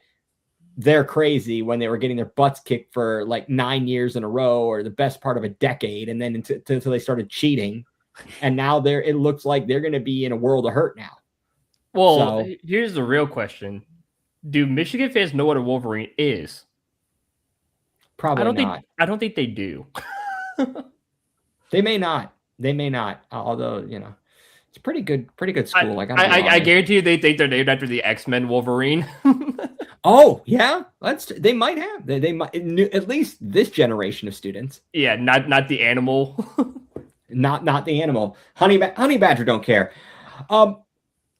they're crazy when they were getting their butts kicked for like 9 years in a row or the best part of a decade. And then until they started cheating. And now it looks like they're going to be in a world of hurt now. Well, here's the real question. Do Michigan fans know what a Wolverine is? Probably not. I don't think they do. They may not. Although, it's a pretty good school. I guarantee you they think they're named after the X-Men Wolverine. Oh, yeah. They might have. They might, at least this generation of students. Yeah, not the animal. Not the animal. Honey Badger don't care.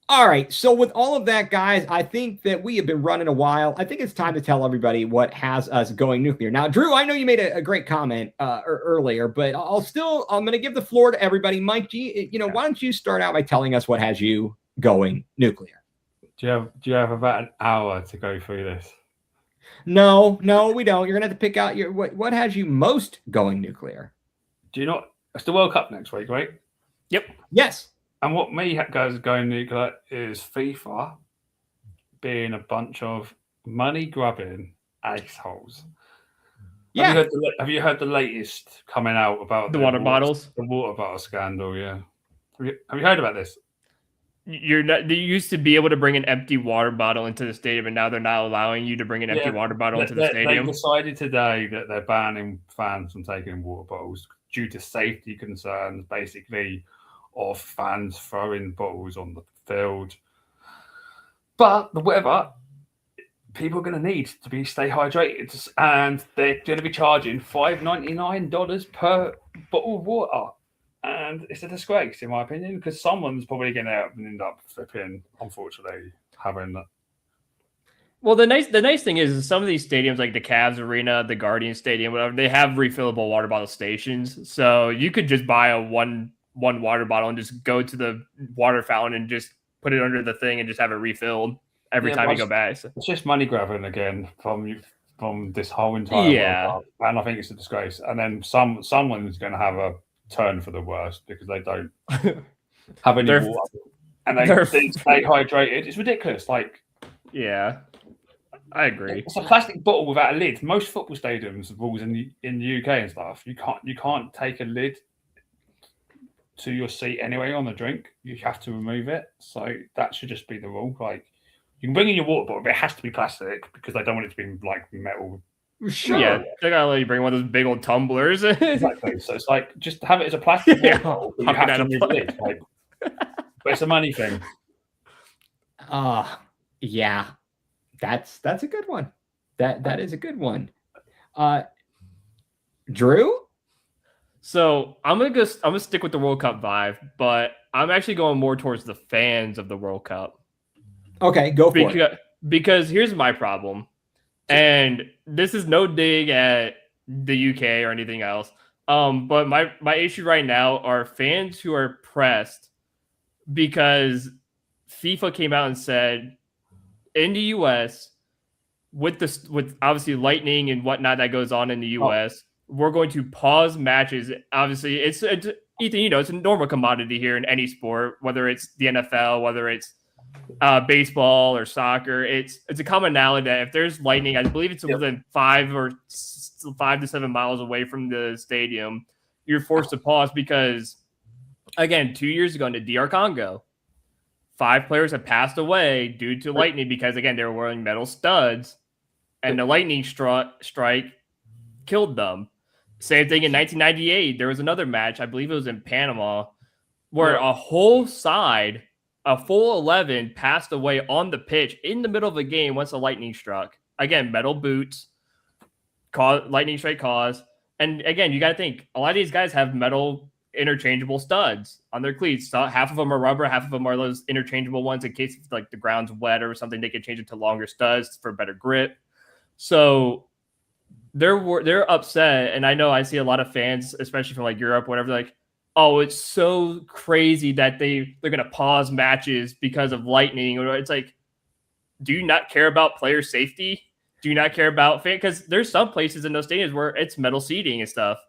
All right. So with all of that, guys, I think that we have been running a while. I think it's time to tell everybody what has us going nuclear. Now, Drew, I know you made a great comment earlier, but I'm going to give the floor to everybody. Mike G, why don't you start out by telling us what has you going nuclear? Do you have about an hour to go through this? No, we don't. You're going to have to pick out what has you most going nuclear. Do you not? It's the World Cup next week, right? Yep. Yes. And what me goes going nuclear is FIFA being a bunch of money grubbing assholes. Yeah. Have you heard the latest coming out about the water bottles? The water bottle scandal, yeah. Have you heard about this? They used to be able to bring an empty water bottle into the stadium, and now they're not allowing you to bring an empty water bottle into the stadium. They decided today that they're banning fans from taking water bottles due to safety concerns, basically, of fans throwing bottles on the field. But the weather, people are going to need to stay hydrated, and they're going to be charging $5.99 per bottle of water. And it's a disgrace, in my opinion, because someone's probably going to end up flipping, unfortunately, having that. Well, the nice thing is some of these stadiums, like the Cavs Arena, the Guardian Stadium, whatever, they have refillable water bottle stations. So you could just buy one water bottle and just go to the water fountain and just put it under the thing and just have it refilled every time you go back. So. It's just money grabbing again from this whole entire World Cup, and I think it's a disgrace. And then someone's going to have a turn for the worst because they don't have any water and they stay hydrated. It's ridiculous. Like, yeah, I agree. It's a plastic bottle without a lid. Most football stadiums, the rules in the UK and stuff, you can't take a lid to your seat anyway on the drink. You have to remove it. So that should just be the rule. Like, you can bring in your water bottle, but it has to be plastic because they don't want it to be like metal. Sure. Yeah, they gotta let you bring one of those big old tumblers. Exactly. So it's like, just have it as a plastic bottle. You have to remove the lid. Like, but it's a money thing. Yeah. That's a good one. That is a good one. Drew? So I'm gonna stick with the World Cup vibe, but I'm actually going more towards the fans of the World Cup. Okay, go for it. Because here's my problem, and this is no dig at the UK or anything else. But my issue right now are fans who are pressed because FIFA came out and said in the US with obviously lightning and whatnot that goes on in the US, we're going to pause matches. Obviously, it's Ethan, it's a normal commodity here in any sport, whether it's the NFL, whether it's baseball or soccer. It's a commonality that if there's lightning, I believe it's within 5 to 7 miles away from the stadium, you're forced to pause because, again, 2 years ago in the DR Congo, 5 players have passed away due to lightning because, again, they were wearing metal studs, and the lightning strike killed them. Same thing in 1998. There was another match, I believe it was in Panama, where a whole side, a full 11, passed away on the pitch in the middle of a game once the lightning struck. Again, metal boots, lightning strike cause. And again, you got to think, a lot of these guys have metal interchangeable studs on their cleats. So half of them are rubber, half of them are those interchangeable ones in case like the ground's wet or something. They can change it to longer studs for better grip. So they're upset, and I know I see a lot of fans, especially from like Europe, whatever, like, oh, it's so crazy that they're gonna pause matches because of lightning. Or it's like, do you not care about player safety? Do you not care about fan? Because there's some places in those stadiums where it's metal seating and stuff.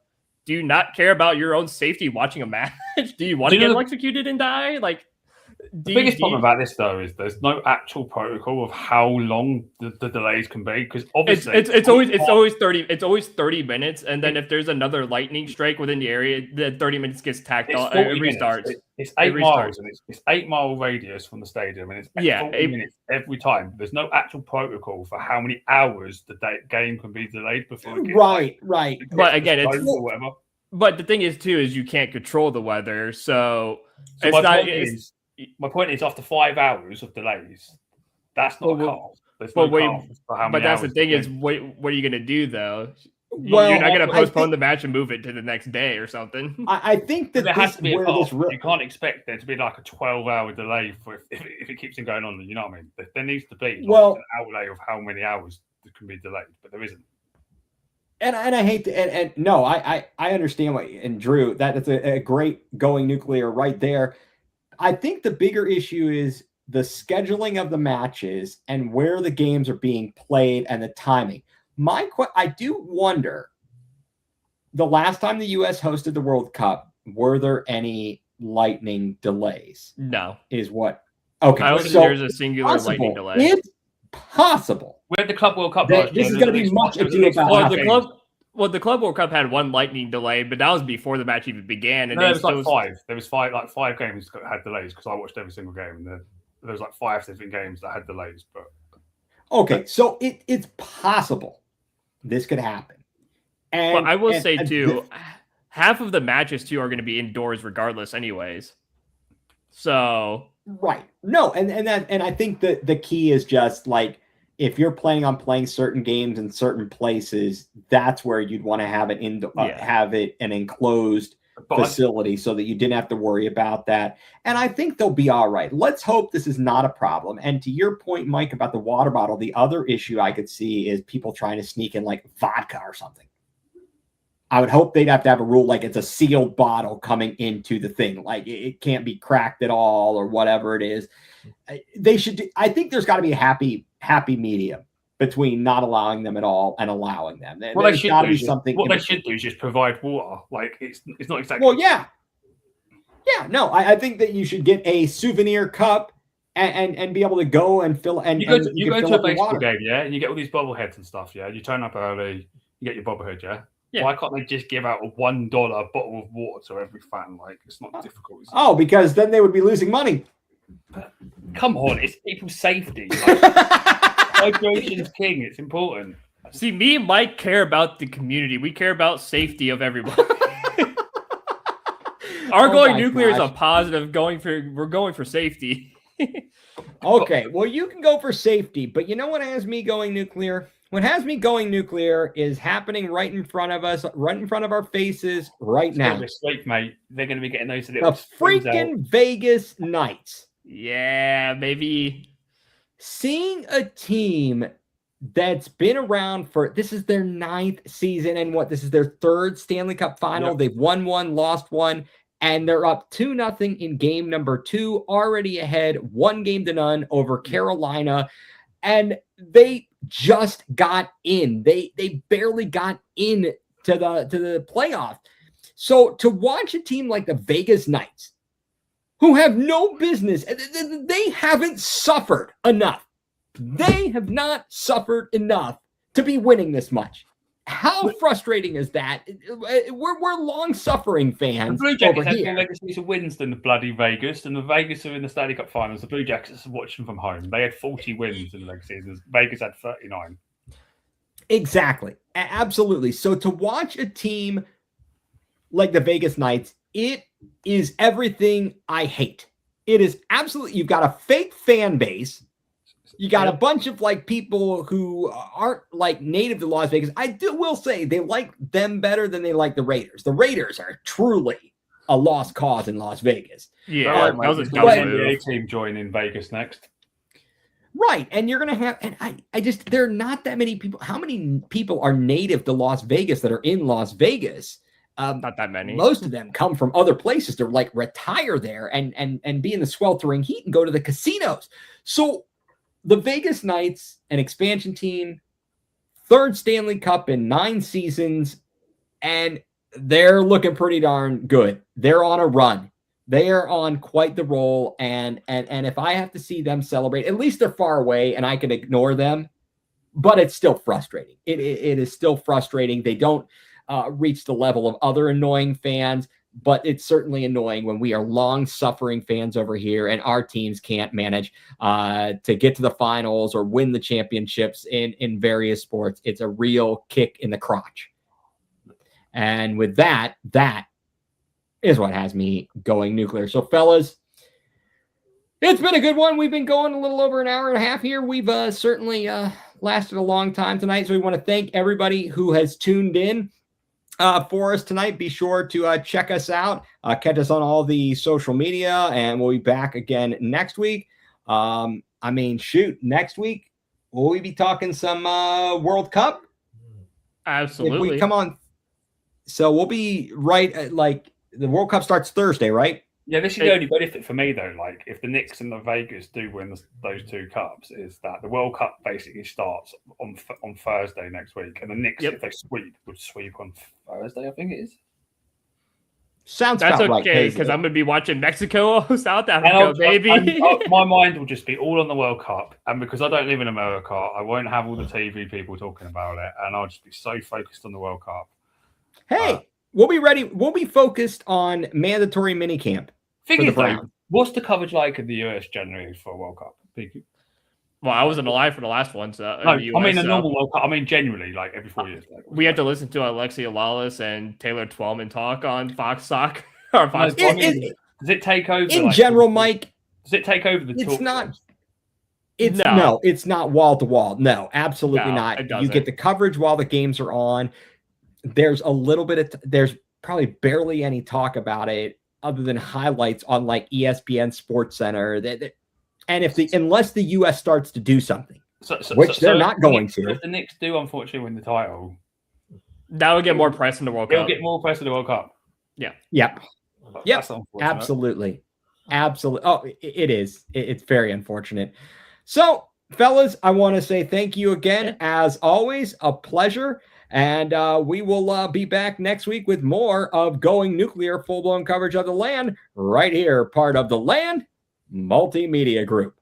Do you not care about your own safety watching a match? Do you want to get electrocuted and die? Like, the biggest problem about this though is there's no actual protocol of how long the delays can be, because obviously it's always 30 minutes, and then if there's another lightning strike within the area, the 30 minutes gets tacked on. It restarts. It's 8 miles, and it's 8 mile radius from the stadium, and it's 8 minutes every time. There's no actual protocol for how many hours the game can be delayed before it gets right. But again, it's whatever. But the thing is too is you can't control the weather, so it's not. My point is, after 5 hours of delays, that's not a call. But that's the thing is, what are you going to do though? You're not going to postpone the match and move it to the next day or something. I think that there has to be a call. You can't expect there to be like a 12-hour delay for if it keeps on going on. You know what I memean? There needs to be an outlay of how many hours that can be delayed, but there isn't. And I hate to, and no, I understand what, and Drew, that's a great going nuclear right there. I think the bigger issue is the scheduling of the matches and where the games are being played and the timing. I do wonder, the last time the U.S. hosted the World Cup, were there any lightning delays? No. Is what? Okay. I don't think there's a singular lightning delay. It's possible. We had the Club World Cup. This is going to be much ado about the Club World Cup had one lightning delay, but that was before the match even began. And there was like 5. There was 5 games that had delays because I watched every single game, and there was like 5 different games that had delays. But okay, so it's possible this could happen. But I will say too, half of the matches too are going to be indoors regardless, anyways. So right, no, and I think that the key is just like, if you're planning on playing certain games in certain places, that's where you'd want to have it have it an enclosed facility so that you didn't have to worry about that. And I think they'll be all right. Let's hope this is not a problem. And to your point, Mike, about the water bottle, the other issue I could see is people trying to sneak in like vodka or something. I would hope they'd have to have a rule like it's a sealed bottle coming into the thing. Like it can't be cracked at all or whatever it is. They should. I think there's got to be a happy medium between not allowing them at all and allowing them. There's got to be something. What they should do is just provide water. Like it's not exactly. Well, yeah. No, I think that you should get a souvenir cup and be able to go and fill and you go to a baseball game, yeah, and you get all these bobbleheads and stuff, yeah. You turn up early, you get your bobblehead, yeah. Why can't they just give out a $1 bottle of water to every fan? Like it's not difficult. Oh, because then they would be losing money. But, come on, it's people's safety. Hydration is king. It's important. See, me and Mike care about the community. We care about safety of everybody. Our going nuclear is a positive. We're going for safety. Okay, well, you can go for safety, but you know what has me going nuclear? What has me going nuclear is happening right in front of us, right in front of our faces right now. Sleep, mate. They're going to be getting those little the freaking Vegas Knights. Yeah, maybe seeing a team that's been around this is their 9th season, and this is their 3rd Stanley Cup final. Yep. They've won one, lost one, and they're up 2-0 in game number 2, already ahead 1-0 over Carolina, and they just got in. They barely got in to the playoff. So to watch a team like the Vegas Knights, who have no business, they haven't suffered enough. They have not suffered enough to be winning this much. How frustrating is that? We're long-suffering fans. The Blue Jackets have more legacies of wins than the bloody Vegas, and the Vegas are in the Stanley Cup Finals. The Blue Jackets are watching from home. They had 40 wins in the legacy seasons. Vegas had 39. Exactly. Absolutely. So to watch a team like the Vegas Knights, it is everything I hate. It is absolutely, you've got a fake fan base. You got a bunch of people who aren't native to Las Vegas. I will say they like them better than they like the Raiders. The Raiders are truly a lost cause in Las Vegas. Yeah, that was a NBA team joining Vegas next. Right, and you're gonna have, and I just there are not that many people. How many people are native to Las Vegas that are in Las Vegas? Not that many. Most of them come from other places to retire there and be in the sweltering heat and go to the casinos. So the Vegas Knights, an expansion team, 3rd Stanley Cup in 9 seasons, and they're looking pretty darn good. They're on a run. They are on quite the roll, and if I have to see them celebrate, at least they're far away and I can ignore them, but it's still frustrating. It is still frustrating. They don't reach the level of other annoying fans, but it's certainly annoying when we are long-suffering fans over here and our teams can't manage to get to the finals or win the championships in various sports. It's a real kick in the crotch. And with that is what has me going nuclear. So, fellas, it's been a good one. We've been going a little over an hour and a half here. We've certainly lasted a long time tonight, so we want to thank everybody who has tuned in for us tonight. Be sure to check us out, catch us on all the social media, and we'll be back again next week. Next week, will we be talking some World Cup? Absolutely. If we come on. So we'll be right at, the World Cup starts Thursday, right? Yeah, this is the only benefit for me, though. If the Knicks and the Vegas do win those 2 cups, is that the World Cup basically starts on Thursday next week. And the Knicks, if they would sweep on Thursday, I think it is. Sounds That's about okay, right, because I'm going to be watching Mexico, South Africa, baby. My mind will just be all on the World Cup. And because I don't live in America, I won't have all the TV people talking about it. And I'll just be so focused on the World Cup. Hey, we'll be ready. We'll be focused on mandatory minicamp. What's the coverage like in the US generally for a World Cup? Well, I wasn't alive for the last one. So no, US, I mean, a normal World Cup. I mean, generally, every 4 years. We had to listen to Alexia Lawless and Taylor Twellman talk on Fox Soccer. Or Fox does it take over? In general, Mike, does it take over the It's talk not. shows? It's not wall to wall. No, absolutely not. It doesn't. You get the coverage while the games are on. There's a little bit of there's probably barely any talk about it other than highlights on ESPN Sports Center. And unless the U.S. starts to do something, which they're not going to. If the Knicks do unfortunately win the title, That would get more press in the World He'll Cup. get more press in the World Cup. Yep. That's unfortunate. Absolutely. Oh, it is. It's very unfortunate. So, fellas, I want to say thank you again. As always, a pleasure. And we will be back next week with more of Going Nuclear, full-blown coverage of the LAN right here, part of the LAN Multimedia Group.